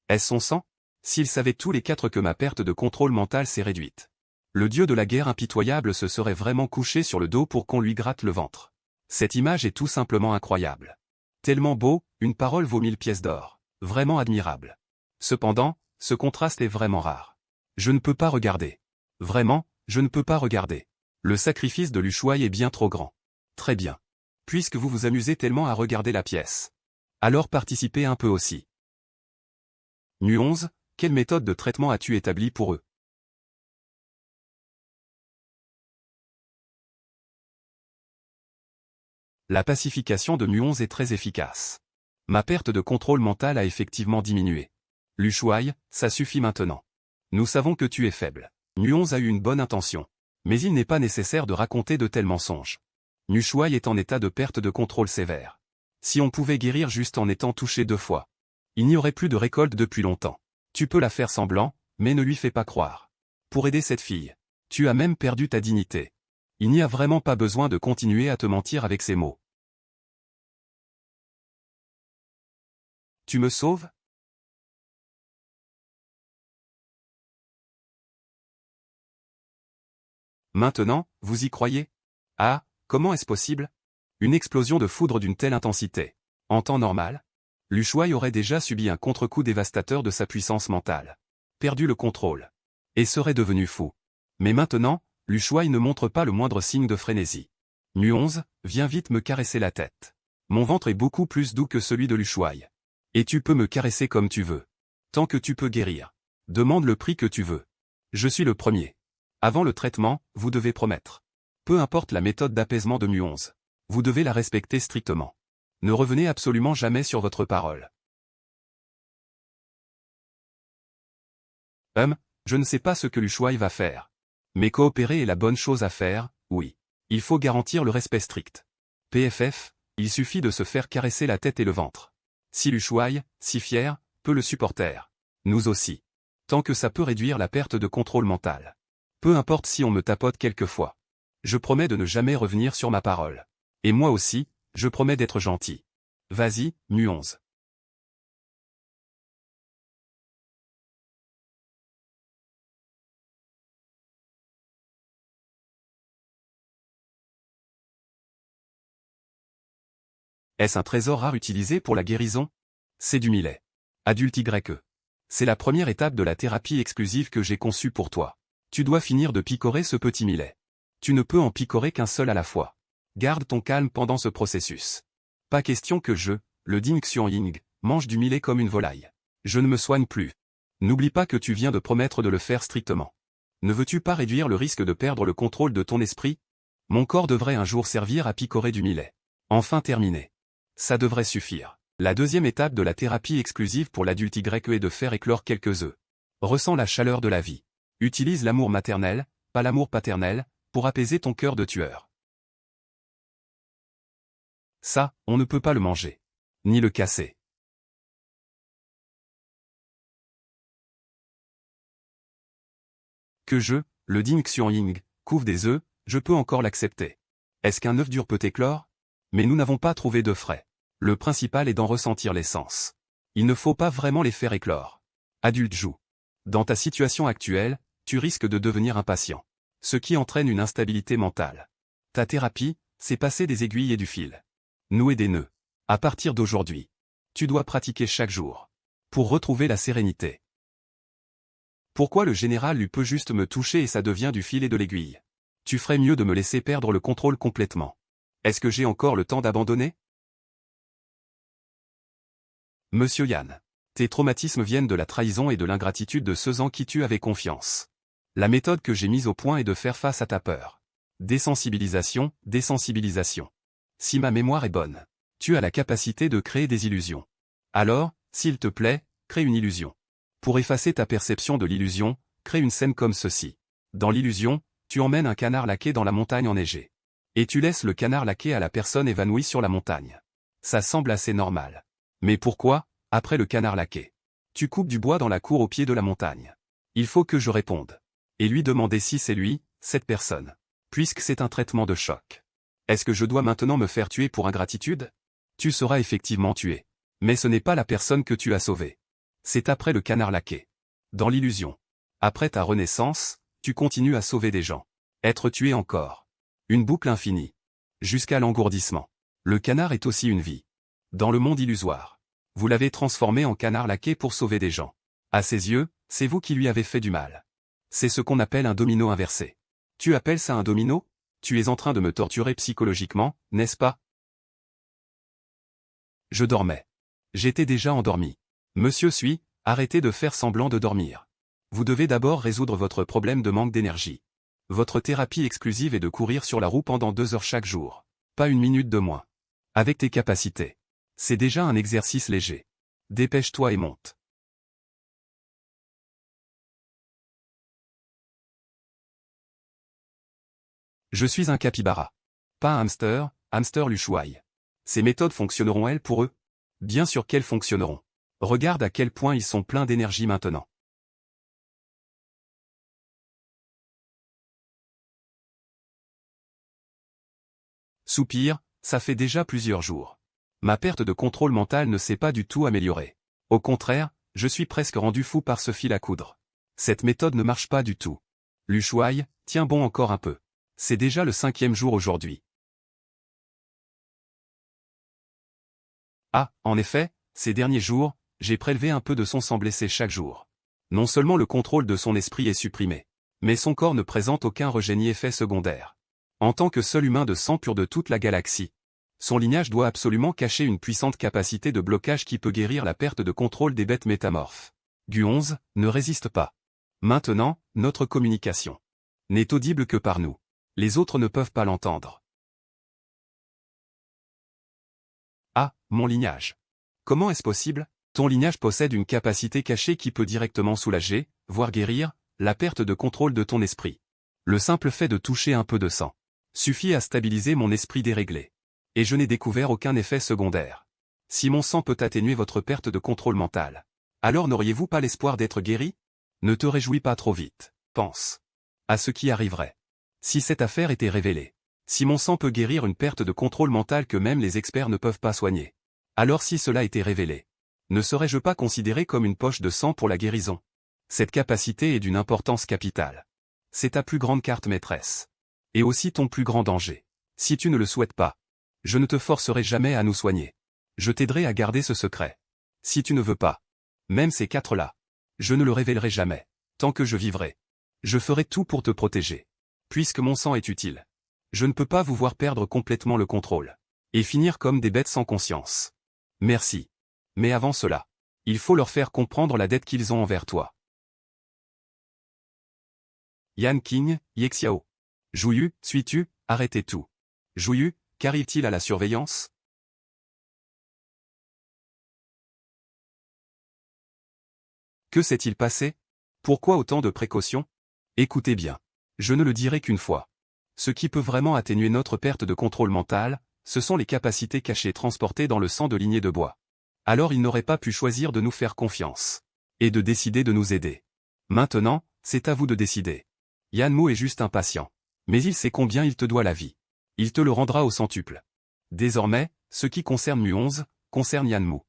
Est-ce son sang? S'il savait tous les 4 que ma perte de contrôle mental s'est réduite. Le dieu de la guerre impitoyable se serait vraiment couché sur le dos pour qu'on lui gratte le ventre. Cette image est tout simplement incroyable. Tellement beau, une parole vaut 1000 pièces d'or. Vraiment admirable. Cependant, ce contraste est vraiment rare. Je ne peux pas regarder. Vraiment, je ne peux pas regarder. Le sacrifice de Lu Shuai est bien trop grand. Très bien. Puisque vous vous amusez tellement à regarder la pièce. Alors participez un peu aussi. Nu11, quelle méthode de traitement as-tu établie pour eux? La pacification de Nu11 est très efficace. Ma perte de contrôle mental a effectivement diminué. Lu Shuai, ça suffit maintenant. Nous savons que tu es faible. Nu11 a eu une bonne intention. Mais il n'est pas nécessaire de raconter de tels mensonges. Nu Shuai est en état de perte de contrôle sévère. Si on pouvait guérir juste en étant touché 2 fois. Il n'y aurait plus de récolte depuis longtemps. Tu peux la faire semblant, mais ne lui fais pas croire. Pour aider cette fille, tu as même perdu ta dignité. Il n'y a vraiment pas besoin de continuer à te mentir avec ces mots. Tu me sauves? Maintenant, vous y croyez? Ah, comment est-ce possible? Une explosion de foudre d'une telle intensité. En temps normal, Lu Shuai aurait déjà subi un contre-coup dévastateur de sa puissance mentale. Perdu le contrôle. Et serait devenu fou. Mais maintenant, Lu Shuai ne montre pas le moindre signe de frénésie. Nu11, viens vite me caresser la tête. Mon ventre est beaucoup plus doux que celui de Lu Shuai. Et tu peux me caresser comme tu veux. Tant que tu peux guérir. Demande le prix que tu veux. Je suis le premier. Avant le traitement, vous devez promettre. Peu importe la méthode d'apaisement de Nu11. Vous devez la respecter strictement. Ne revenez absolument jamais sur votre parole. Je ne sais pas ce que Lu Shuai va faire. Mais coopérer est la bonne chose à faire, oui. Il faut garantir le respect strict. PFF, il suffit de se faire caresser la tête et le ventre. Si Lu Shuai, si fier, peut le supporter. Nous aussi. Tant que ça peut réduire la perte de contrôle mental. Peu importe si on me tapote quelquefois. Je promets de ne jamais revenir sur ma parole. Et moi aussi, je promets d'être gentil. Vas-y, Nu11. Est-ce un trésor rare utilisé pour la guérison? C'est du millet. Adulte YE. C'est la première étape de la thérapie exclusive que j'ai conçue pour toi. Tu dois finir de picorer ce petit millet. Tu ne peux en picorer qu'un seul à la fois. Garde ton calme pendant ce processus. Pas question que le Ding Xuanying, mange du millet comme une volaille. Je ne me soigne plus. N'oublie pas que tu viens de promettre de le faire strictement. Ne veux-tu pas réduire le risque de perdre le contrôle de ton esprit? Mon corps devrait un jour servir à picorer du millet. Enfin terminé. Ça devrait suffire. La deuxième étape de la thérapie exclusive pour l'adulte YE est de faire éclore quelques œufs. Ressens la chaleur de la vie. Utilise l'amour maternel, pas l'amour paternel, pour apaiser ton cœur de tueur. Ça, on ne peut pas le manger. Ni le casser. Que le Ding Xuanying, couvre des œufs, je peux encore l'accepter. Est-ce qu'un œuf dur peut éclore? Mais nous n'avons pas trouvé d'œufs frais. Le principal est d'en ressentir l'essence. Il ne faut pas vraiment les faire éclore. Adulte joue. Dans ta situation actuelle, tu risques de devenir impatient. Ce qui entraîne une instabilité mentale. Ta thérapie, c'est passer des aiguilles et du fil. Nouer des nœuds. À partir d'aujourd'hui, tu dois pratiquer chaque jour. Pour retrouver la sérénité. Pourquoi le général lui peut juste me toucher et ça devient du fil et de l'aiguille? Tu ferais mieux de me laisser perdre le contrôle complètement. Est-ce que j'ai encore le temps d'abandonner? Monsieur Yan. Tes traumatismes viennent de la trahison et de l'ingratitude de ceux en qui tu avais confiance. La méthode que j'ai mise au point est de faire face à ta peur. Désensibilisation, désensibilisation. Si ma mémoire est bonne, tu as la capacité de créer des illusions. Alors, S'il te plaît, crée une illusion. Pour effacer ta perception de l'illusion, crée une scène comme ceci. Dans l'illusion, tu emmènes un canard laqué dans la montagne enneigée. Et tu laisses le canard laqué à la personne évanouie sur la montagne. Ça semble assez normal. Mais pourquoi, après le canard laqué, tu coupes du bois dans la cour au pied de la montagne? Il faut que je réponde. Et lui demander si c'est lui, cette personne. Puisque c'est un traitement de choc. Est-ce que je dois maintenant me faire tuer pour ingratitude? Tu seras effectivement tué. Mais ce n'est pas la personne que tu as sauvée. C'est après le canard laqué. Dans l'illusion. Après ta renaissance, tu continues à sauver des gens. Être tué encore. Une boucle infinie. Jusqu'à l'engourdissement. Le canard est aussi une vie. Dans le monde illusoire. Vous l'avez transformé en canard laqué pour sauver des gens. À ses yeux, c'est vous qui lui avez fait du mal. C'est ce qu'on appelle un domino inversé. Tu appelles ça un domino? Tu es en train de me torturer psychologiquement, n'est-ce pas? Je dormais. J'étais déjà endormi. Monsieur arrêtez de faire semblant de dormir. Vous devez d'abord résoudre votre problème de manque d'énergie. Votre thérapie exclusive est de courir sur la roue pendant 2 heures chaque jour. Pas une minute de moins. Avec tes capacités. C'est déjà un exercice léger. Dépêche-toi et monte. Je suis un capybara. Pas un hamster Lushuaï. Ces méthodes fonctionneront-elles pour eux? Bien sûr qu'elles fonctionneront. Regarde à quel point ils sont pleins d'énergie maintenant. Soupir, ça fait déjà plusieurs jours. Ma perte de contrôle mental ne s'est pas du tout améliorée. Au contraire, je suis presque rendu fou par ce fil à coudre. Cette méthode ne marche pas du tout. Lushuaï, tiens bon encore un peu. C'est déjà le 5e jour aujourd'hui. Ah, en effet, ces derniers jours, j'ai prélevé un peu de son sang blessé chaque jour. Non seulement le contrôle de son esprit est supprimé, mais son corps ne présente aucun rejet ni effet secondaire. En tant que seul humain de sang pur de toute la galaxie, son lignage doit absolument cacher une puissante capacité de blocage qui peut guérir la perte de contrôle des bêtes métamorphes. Gu11 ne résiste pas. Maintenant, notre communication n'est audible que par nous. Les autres ne peuvent pas l'entendre. Ah, mon lignage. Comment est-ce possible? Ton lignage possède une capacité cachée qui peut directement soulager, voire guérir, la perte de contrôle de ton esprit. Le simple fait de toucher un peu de sang suffit à stabiliser mon esprit déréglé. Et je n'ai découvert aucun effet secondaire. Si mon sang peut atténuer votre perte de contrôle mental, alors n'auriez-vous pas l'espoir d'être guéri? Ne te réjouis pas trop vite, pense à ce qui arriverait. Si cette affaire était révélée, si mon sang peut guérir une perte de contrôle mental que même les experts ne peuvent pas soigner, alors si cela était révélé, ne serais-je pas considéré comme une poche de sang pour la guérison? Cette capacité est d'une importance capitale. C'est ta plus grande carte maîtresse. Et aussi ton plus grand danger. Si tu ne le souhaites pas, je ne te forcerai jamais à nous soigner. Je t'aiderai à garder ce secret. Si tu ne veux pas, même ces 4-là, je ne le révélerai jamais. Tant que je vivrai, je ferai tout pour te protéger. Puisque mon sang est utile, je ne peux pas vous voir perdre complètement le contrôle. Et finir comme des bêtes sans conscience. Merci. Mais avant cela, il faut leur faire comprendre la dette qu'ils ont envers toi. Yan King, Yexiao. Jouyu, suis-tu, arrêtez tout. Jouyu, qu'arrive-t-il à la surveillance? Que s'est-il passé? Pourquoi autant de précautions? Écoutez bien. Je ne le dirai qu'une fois. Ce qui peut vraiment atténuer notre perte de contrôle mental, ce sont les capacités cachées transportées dans le sang de lignée de bois. Alors il n'aurait pas pu choisir de nous faire confiance. Et de décider de nous aider. Maintenant, c'est à vous de décider. Yanmu est juste impatient. Mais il sait combien il te doit la vie. Il te le rendra au centuple. Désormais, ce qui concerne Mu11, concerne Yanmu.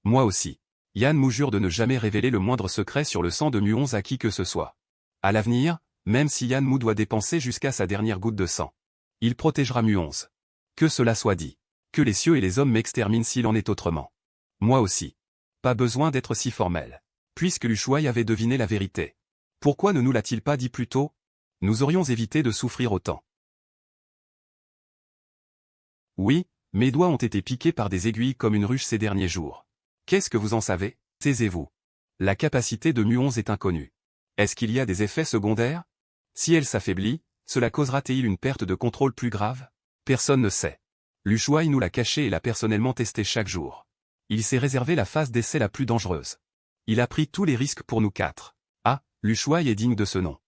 Moi aussi. Yanmu jure de ne jamais révéler le moindre secret sur le sang de Mu11 à qui que ce soit. À l'avenir, même si Yanmu doit dépenser jusqu'à sa dernière goutte de sang, il protégera Mu11. Que cela soit dit. Que les cieux et les hommes m'exterminent s'il en est autrement. Moi aussi. Pas besoin d'être si formel. Puisque Lushuaï avait deviné la vérité. Pourquoi ne nous l'a-t-il pas dit plus tôt? Nous aurions évité de souffrir autant. Oui, mes doigts ont été piqués par des aiguilles comme une ruche ces derniers jours. Qu'est-ce que vous en savez? Taisez-vous. La capacité de Mu11 est inconnue. Est-ce qu'il y a des effets secondaires? Si elle s'affaiblit, cela causera-t-il une perte de contrôle plus grave? Personne ne sait. Lushuaï nous l'a caché et l'a personnellement testé chaque jour. Il s'est réservé la phase d'essai la plus dangereuse. Il a pris tous les risques pour nous quatre. Ah, L'Ushuaï est digne de ce nom.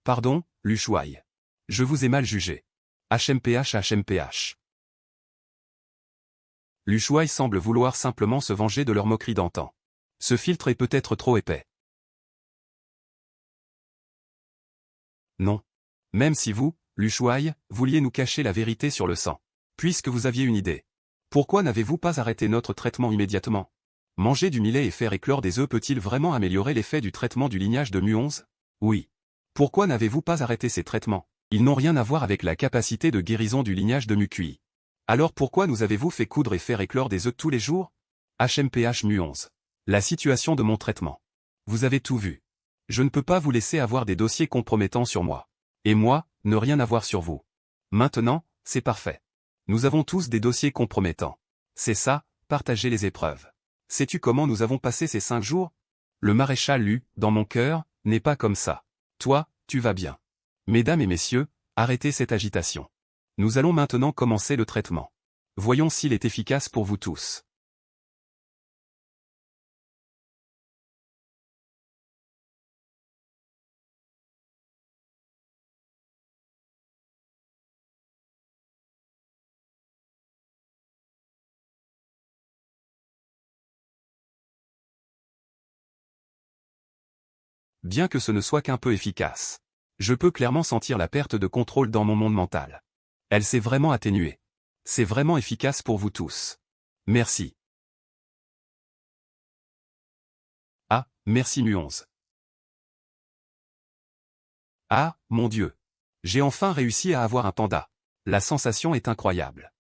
Pardon, L'Ushuaï. Je vous ai mal jugé. HMPH. L'Ushuaï semble vouloir simplement se venger de leur moquerie d'antan. Ce filtre est peut-être trop épais. Non. Même si vous, L'Ushuaï, vouliez nous cacher la vérité sur le sang. Puisque vous aviez une idée. Pourquoi n'avez-vous pas arrêté notre traitement immédiatement? Manger du millet et faire éclore des œufs peut-il vraiment améliorer l'effet du traitement du lignage de Mu11? Oui. Pourquoi n'avez-vous pas arrêté ces traitements? Ils n'ont rien à voir avec la capacité de guérison du lignage de Mu-QI. Alors pourquoi nous avez-vous fait coudre et faire éclore des œufs tous les jours? HMPH Mu11. La situation de mon traitement. Vous avez tout vu. Je ne peux pas vous laisser avoir des dossiers compromettants sur moi. Et moi, ne rien avoir sur vous. Maintenant, c'est parfait. Nous avons tous des dossiers compromettants. C'est ça, partager les épreuves. Sais-tu comment nous avons passé ces 5 jours? Le maréchal Lu, dans mon cœur, n'est pas comme ça. Toi, tu vas bien. Mesdames et messieurs, arrêtez cette agitation. Nous allons maintenant commencer le traitement. Voyons s'il est efficace pour vous tous. Bien que ce ne soit qu'un peu efficace. Je peux clairement sentir la perte de contrôle dans mon monde mental. Elle s'est vraiment atténuée. C'est vraiment efficace pour vous tous. Merci. Ah, merci Mu11. Ah, mon Dieu. J'ai enfin réussi à avoir un panda. La sensation est incroyable.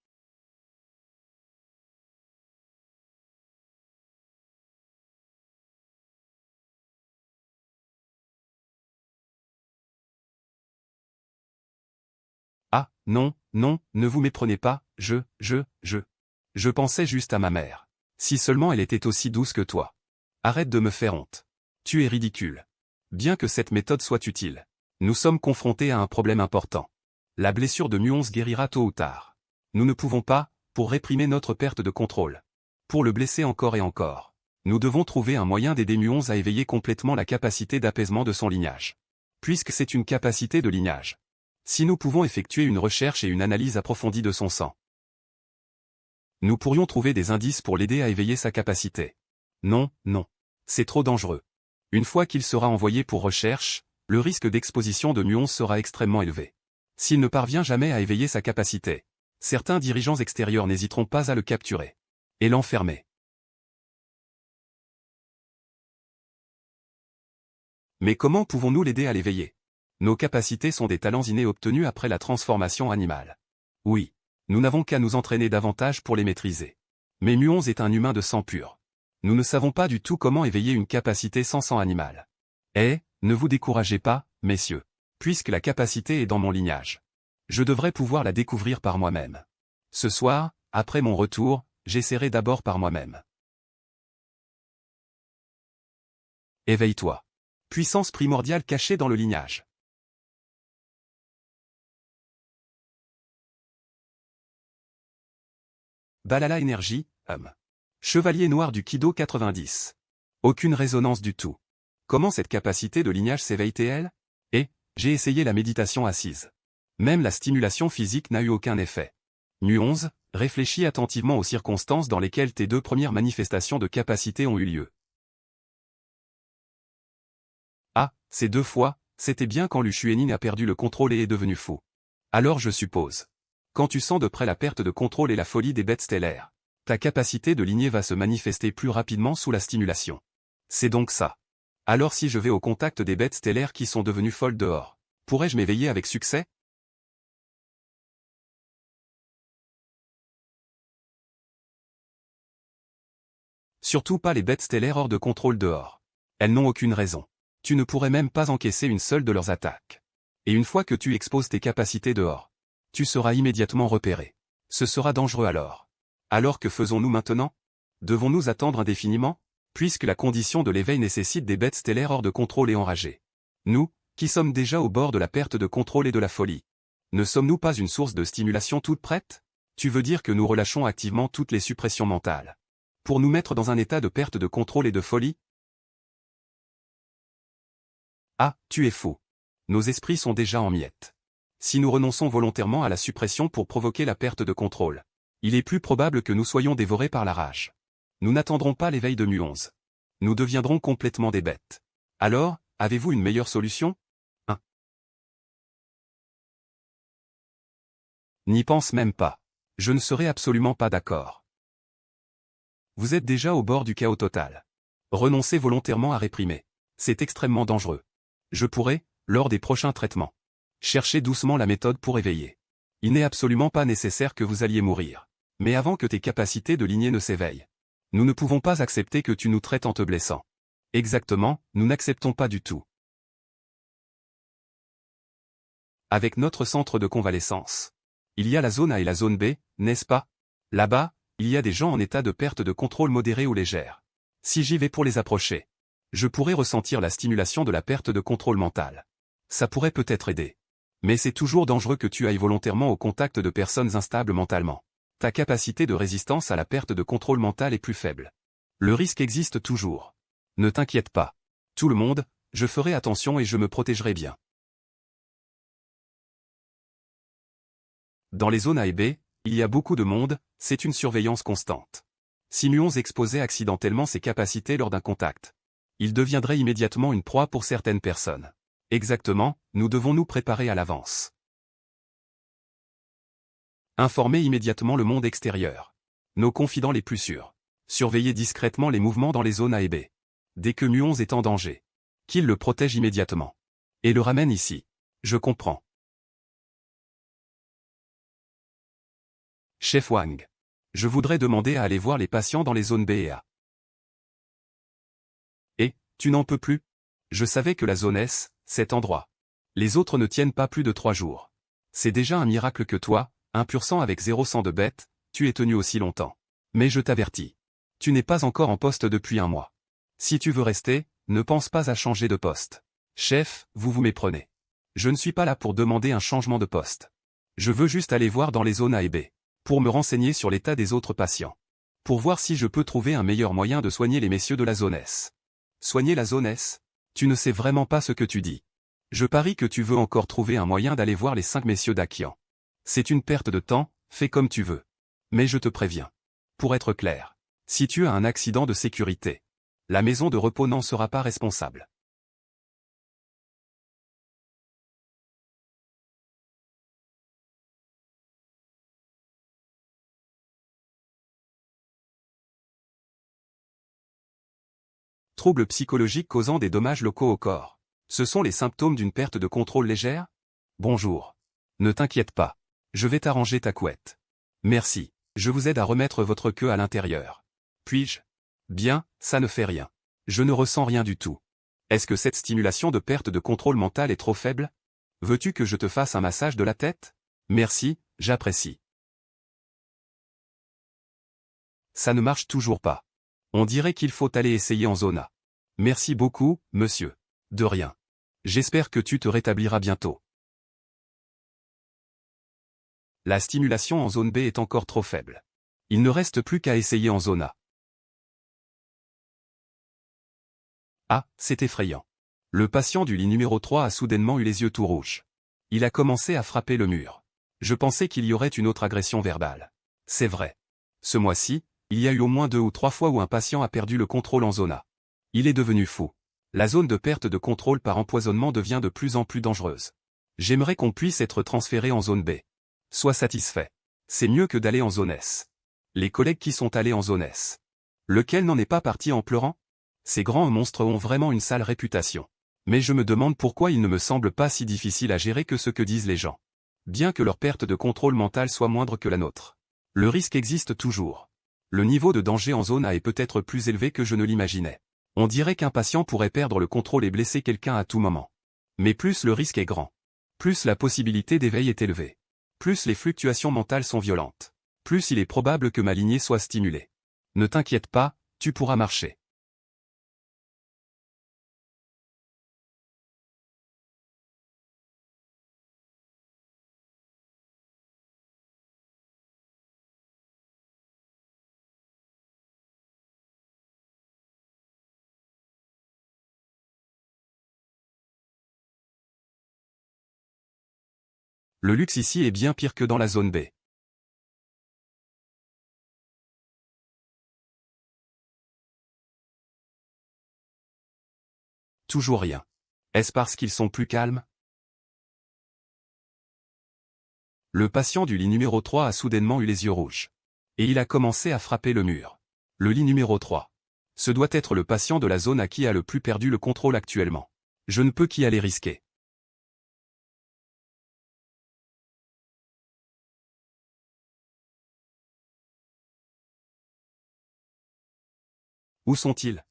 Ah, non, non, ne vous méprenez pas, je pensais juste à ma mère. Si seulement elle était aussi douce que toi. Arrête de me faire honte. Tu es ridicule. Bien que cette méthode soit utile. Nous sommes confrontés à un problème important. La blessure de Mu11 guérira tôt ou tard. Nous ne pouvons pas, pour réprimer notre perte de contrôle. Pour le blesser encore et encore. Nous devons trouver un moyen d'aider Mu11 à éveiller complètement la capacité d'apaisement de son lignage. Puisque c'est une capacité de lignage. Si nous pouvons effectuer une recherche et une analyse approfondie de son sang, nous pourrions trouver des indices pour l'aider à éveiller sa capacité. Non, non. C'est trop dangereux. Une fois qu'il sera envoyé pour recherche, le risque d'exposition de Mu11 sera extrêmement élevé. S'il ne parvient jamais à éveiller sa capacité, certains dirigeants extérieurs n'hésiteront pas à le capturer et l'enfermer. Mais comment pouvons-nous l'aider à l'éveiller? Nos capacités sont des talents innés obtenus après la transformation animale. Oui, nous n'avons qu'à nous entraîner davantage pour les maîtriser. Mais Mu11 est un humain de sang pur. Nous ne savons pas du tout comment éveiller une capacité sans sang animal. Eh, ne vous découragez pas, messieurs. Puisque la capacité est dans mon lignage. Je devrais pouvoir la découvrir par moi-même. Ce soir, après mon retour, j'essaierai d'abord par moi-même. Éveille-toi. Puissance primordiale cachée dans le lignage. Balala énergie, Chevalier noir du Kido 90. Aucune résonance du tout. Comment cette capacité de lignage s'éveille-t-elle? J'ai essayé la méditation assise. Même la stimulation physique n'a eu aucun effet. Mu11, réfléchis attentivement aux circonstances dans lesquelles tes 2 premières manifestations de capacité ont eu lieu. Ah, ces 2 fois, c'était bien quand Luchuenin a perdu le contrôle et est devenu fou. Alors je suppose. Quand tu sens de près la perte de contrôle et la folie des bêtes stellaires, ta capacité de ligner va se manifester plus rapidement sous la stimulation. C'est donc ça. Alors si je vais au contact des bêtes stellaires qui sont devenues folles dehors, pourrais-je m'éveiller avec succès? Surtout pas les bêtes stellaires hors de contrôle dehors. Elles n'ont aucune raison. Tu ne pourrais même pas encaisser une seule de leurs attaques. Et une fois que tu exposes tes capacités dehors, tu seras immédiatement repéré. Ce sera dangereux alors. Alors que faisons-nous maintenant? Devons-nous attendre indéfiniment? Puisque la condition de l'éveil nécessite des bêtes stellaires hors de contrôle et enragées. Nous, qui sommes déjà au bord de la perte de contrôle et de la folie, ne sommes-nous pas une source de stimulation toute prête? Tu veux dire que nous relâchons activement toutes les suppressions mentales pour nous mettre dans un état de perte de contrôle et de folie? Ah, tu es fou. Nos esprits sont déjà en miettes. Si nous renonçons volontairement à la suppression pour provoquer la perte de contrôle, il est plus probable que nous soyons dévorés par la rage. Nous n'attendrons pas l'éveil de Mu11. Nous deviendrons complètement des bêtes. Alors, avez-vous une meilleure solution? 1. N'y pense même pas. Je ne serai absolument pas d'accord. Vous êtes déjà au bord du chaos total. Renoncez volontairement à réprimer. C'est extrêmement dangereux. Je pourrais, lors des prochains traitements, chercher doucement la méthode pour éveiller. Il n'est absolument pas nécessaire que vous alliez mourir. Mais avant que tes capacités de lignée ne s'éveillent, nous ne pouvons pas accepter que tu nous traites en te blessant. Exactement, nous n'acceptons pas du tout. Avec notre centre de convalescence, il y a la zone A et la zone B, n'est-ce pas? Là-bas, il y a des gens en état de perte de contrôle modérée ou légère. Si j'y vais pour les approcher, je pourrais ressentir la stimulation de la perte de contrôle mental. Ça pourrait peut-être aider. Mais c'est toujours dangereux que tu ailles volontairement au contact de personnes instables mentalement. Ta capacité de résistance à la perte de contrôle mental est plus faible. Le risque existe toujours. Ne t'inquiète pas. Tout le monde, je ferai attention et je me protégerai bien. Dans les zones A et B, il y a beaucoup de monde, c'est une surveillance constante. Si Mu11 exposait accidentellement ses capacités lors d'un contact, il deviendrait immédiatement une proie pour certaines personnes. Exactement, nous devons nous préparer à l'avance. Informer immédiatement le monde extérieur. Nos confidents les plus sûrs. Surveiller discrètement les mouvements dans les zones A et B. Dès que Mu11 est en danger, qu'il le protège immédiatement. Et le ramène ici. Je comprends. Chef Wang. Je voudrais demander à aller voir les patients dans les zones B et A. Et, tu n'en peux plus? Je savais que la zone S, cet endroit. Les autres ne tiennent pas plus de 3 jours. C'est déjà un miracle que toi, un pur sang avec 0 sang de bête, tu aies tenu aussi longtemps. Mais je t'avertis. Tu n'es pas encore en poste depuis 1 mois. Si tu veux rester, ne pense pas à changer de poste. Chef, vous vous méprenez. Je ne suis pas là pour demander un changement de poste. Je veux juste aller voir dans les zones A et B. Pour me renseigner sur l'état des autres patients. Pour voir si je peux trouver un meilleur moyen de soigner les messieurs de la zone S. Soigner la zone S? Tu ne sais vraiment pas ce que tu dis. Je parie que tu veux encore trouver un moyen d'aller voir les 5 messieurs d'Akian. C'est une perte de temps, fais comme tu veux. Mais je te préviens. Pour être clair, si tu as un accident de sécurité, la maison de repos n'en sera pas responsable. Troubles psychologiques causant des dommages locaux au corps. Ce sont les symptômes d'une perte de contrôle légère? Bonjour. Ne t'inquiète pas. Je vais t'arranger ta couette. Merci. Je vous aide à remettre votre queue à l'intérieur. Puis-je? Bien, ça ne fait rien. Je ne ressens rien du tout. Est-ce que cette stimulation de perte de contrôle mental est trop faible? Veux-tu que je te fasse un massage de la tête? Merci, j'apprécie. Ça ne marche toujours pas. On dirait qu'il faut aller essayer en zone A. Merci beaucoup, monsieur. De rien. J'espère que tu te rétabliras bientôt. La stimulation en zone B est encore trop faible. Il ne reste plus qu'à essayer en zone A. Ah, c'est effrayant. Le patient du lit numéro 3 a soudainement eu les yeux tout rouges. Il a commencé à frapper le mur. Je pensais qu'il y aurait une autre agression verbale. C'est vrai. Ce mois-ci, il y a eu au moins 2 ou 3 fois où un patient a perdu le contrôle en zone A. Il est devenu fou. La zone de perte de contrôle par empoisonnement devient de plus en plus dangereuse. J'aimerais qu'on puisse être transféré en zone B. Sois satisfait. C'est mieux que d'aller en zone S. Les collègues qui sont allés en zone S. Lequel n'en est pas parti en pleurant? Ces grands monstres ont vraiment une sale réputation. Mais je me demande pourquoi ils ne me semblent pas si difficiles à gérer que ce que disent les gens. Bien que leur perte de contrôle mental soit moindre que la nôtre. Le risque existe toujours. Le niveau de danger en zone A est peut-être plus élevé que je ne l'imaginais. On dirait qu'un patient pourrait perdre le contrôle et blesser quelqu'un à tout moment. Mais plus le risque est grand, plus la possibilité d'éveil est élevée, plus les fluctuations mentales sont violentes, plus il est probable que ma lignée soit stimulée. Ne t'inquiète pas, tu pourras marcher. Le luxe ici est bien pire que dans la zone B. Toujours rien. Est-ce parce qu'ils sont plus calmes? Le patient du lit numéro 3 a soudainement eu les yeux rouges. Et il a commencé à frapper le mur. Le lit numéro 3. Ce doit être le patient de la zone A qui a le plus perdu le contrôle actuellement. Je ne peux qu'y aller risquer. Où sont-ils?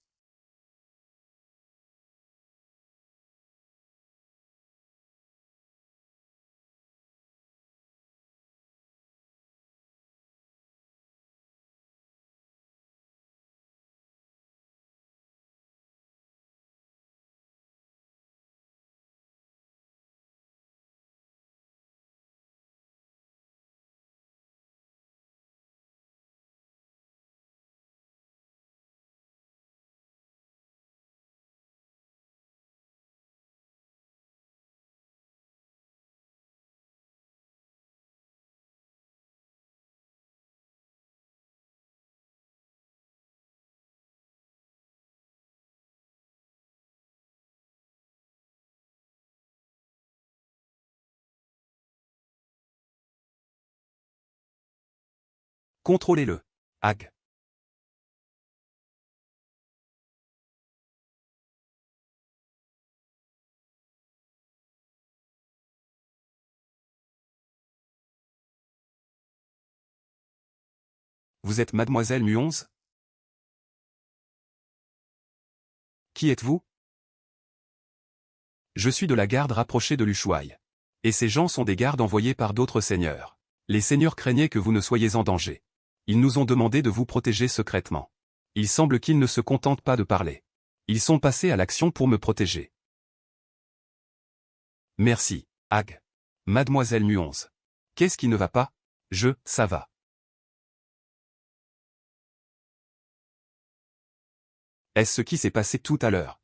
Contrôlez-le. Ag. Vous êtes mademoiselle Mu11? Qui êtes-vous? Je suis de la garde rapprochée de l'Ushuaï. Et ces gens sont des gardes envoyés par d'autres seigneurs. Les seigneurs craignaient que vous ne soyez en danger. Ils nous ont demandé de vous protéger secrètement. Il semble qu'ils ne se contentent pas de parler. Ils sont passés à l'action pour me protéger. Merci, Ag. Mademoiselle Mu11. Qu'est-ce qui ne va pas? Ça va. Est-ce ce qui s'est passé tout à l'heure?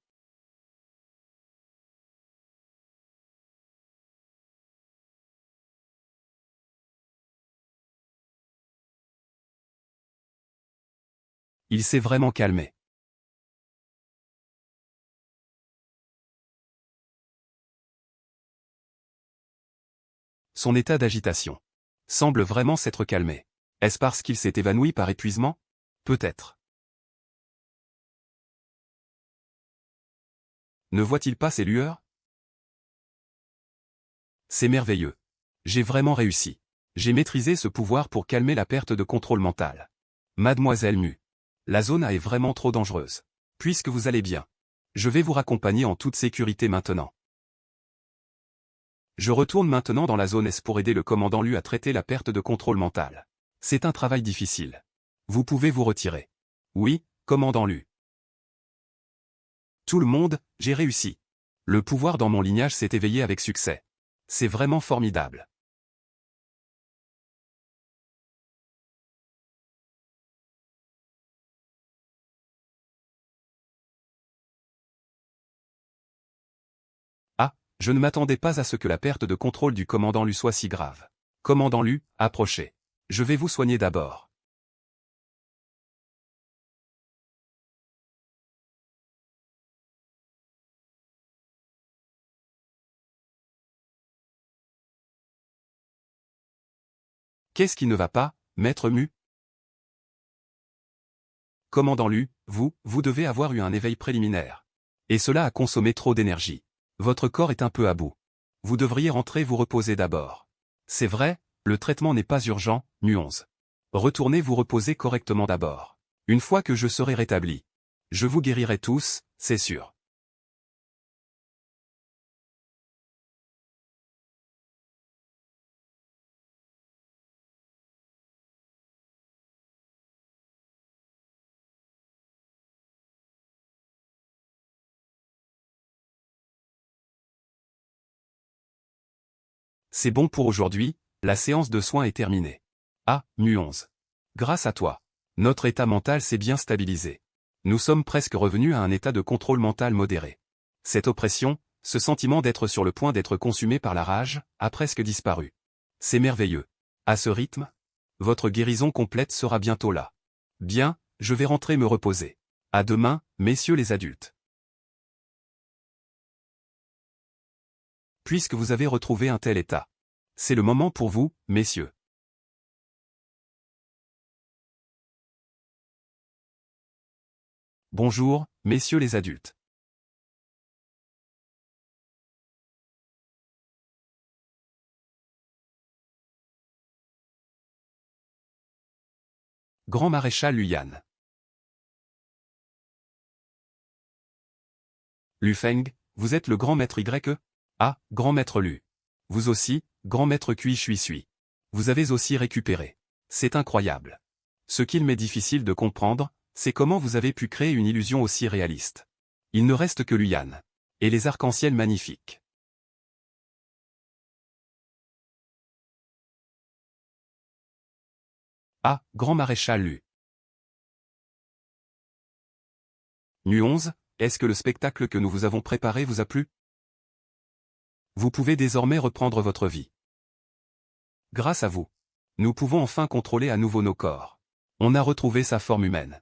Il s'est vraiment calmé. Son état d'agitation semble vraiment s'être calmé. Est-ce parce qu'il s'est évanoui par épuisement? Peut-être. Ne voit-il pas ces lueurs? C'est merveilleux. J'ai vraiment réussi. J'ai maîtrisé ce pouvoir pour calmer la perte de contrôle mental. Mademoiselle Mu. La zone A est vraiment trop dangereuse. Puisque vous allez bien. Je vais vous raccompagner en toute sécurité maintenant. Je retourne maintenant dans la zone S pour aider le commandant Lu à traiter la perte de contrôle mental. C'est un travail difficile. Vous pouvez vous retirer. Oui, commandant Lu. Tout le monde, j'ai réussi. Le pouvoir dans mon lignage s'est éveillé avec succès. C'est vraiment formidable. Ah, je ne m'attendais pas à ce que la perte de contrôle du commandant Lu soit si grave. Commandant Lu, approchez. Je vais vous soigner d'abord. Qu'est-ce qui ne va pas, maître Mu? Commandant Lu, vous devez avoir eu un éveil préliminaire. Et cela a consommé trop d'énergie. Votre corps est un peu à bout. Vous devriez rentrer vous reposer d'abord. C'est vrai, le traitement n'est pas urgent, Mu11. Retournez vous reposer correctement d'abord. Une fois que je serai rétabli, je vous guérirai tous, c'est sûr. C'est bon pour aujourd'hui, la séance de soins est terminée. Ah, Mu11. Grâce à toi, notre état mental s'est bien stabilisé. Nous sommes presque revenus à un état de contrôle mental modéré. Cette oppression, Ce sentiment d'être sur le point d'être consumé par la rage a presque disparu. C'est merveilleux. À ce rythme, votre guérison complète sera bientôt là. Bien, je vais rentrer me reposer. À demain, messieurs les adultes. Puisque vous avez retrouvé un tel état. C'est le moment pour vous, messieurs. Bonjour, messieurs les adultes. Grand maréchal Luyan. Lu Feng, vous êtes le grand maître Y? Ah, grand maître Lu. Vous aussi, grand maître Cui Suis. Vous avez aussi récupéré. C'est incroyable. Ce qu'il m'est difficile de comprendre, c'est comment vous avez pu créer une illusion aussi réaliste. Il ne reste que Luyan. Et les arcs-en-ciel magnifiques. Ah, grand maréchal Lu. Nu 11, est-ce que le spectacle que nous vous avons préparé vous a plu? Vous pouvez désormais reprendre votre vie. Grâce à vous, nous pouvons enfin contrôler à nouveau nos corps. On a retrouvé sa forme humaine.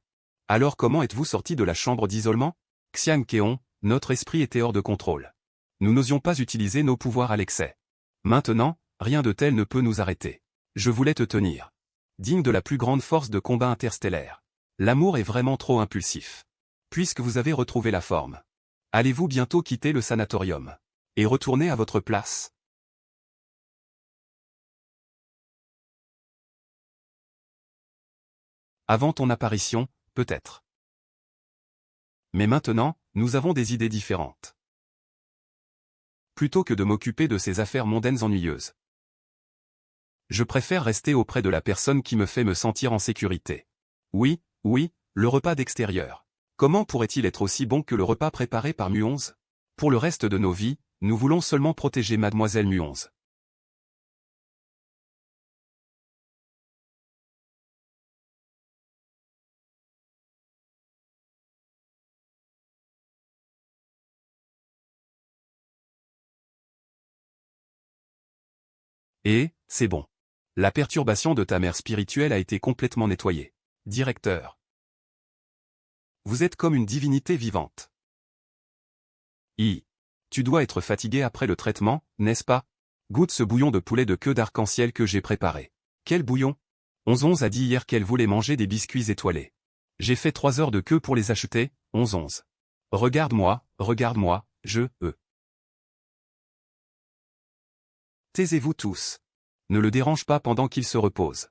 Alors comment êtes-vous sorti de la chambre d'isolement? Xiang Keon, notre esprit était hors de contrôle. Nous n'osions pas utiliser nos pouvoirs à l'excès. Maintenant, rien de tel ne peut nous arrêter. Je voulais te tenir. Digne de la plus grande force de combat interstellaire. L'amour est vraiment trop impulsif. Puisque vous avez retrouvé la forme. Allez-vous bientôt quitter le sanatorium? Et retourner à votre place? Avant ton apparition, peut-être. Mais maintenant, nous avons des idées différentes. Plutôt que de m'occuper de ces affaires mondaines ennuyeuses. Je préfère rester auprès de la personne qui me fait me sentir en sécurité. Oui, le repas d'extérieur. Comment pourrait-il être aussi bon que le repas préparé par Mu11? Pour le reste de nos vies, nous voulons seulement protéger Mademoiselle Mu11. Et, c'est bon. La perturbation de ta mère spirituelle a été complètement nettoyée. Directeur. Vous êtes comme une divinité vivante. Tu dois être fatigué après le traitement, n'est-ce pas? Goûte ce bouillon de poulet de queue d'arc-en-ciel que j'ai préparé. Quel bouillon? 11 a dit hier qu'elle voulait manger des biscuits étoilés. J'ai fait 3 heures de queue pour les acheter, 11. Regarde-moi, Taisez-vous tous. Ne le dérange pas pendant qu'il se repose.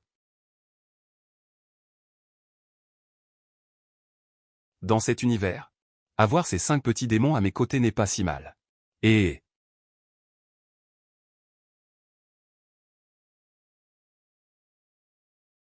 Dans cet univers, avoir ces 5 petits démons à mes côtés n'est pas si mal. Et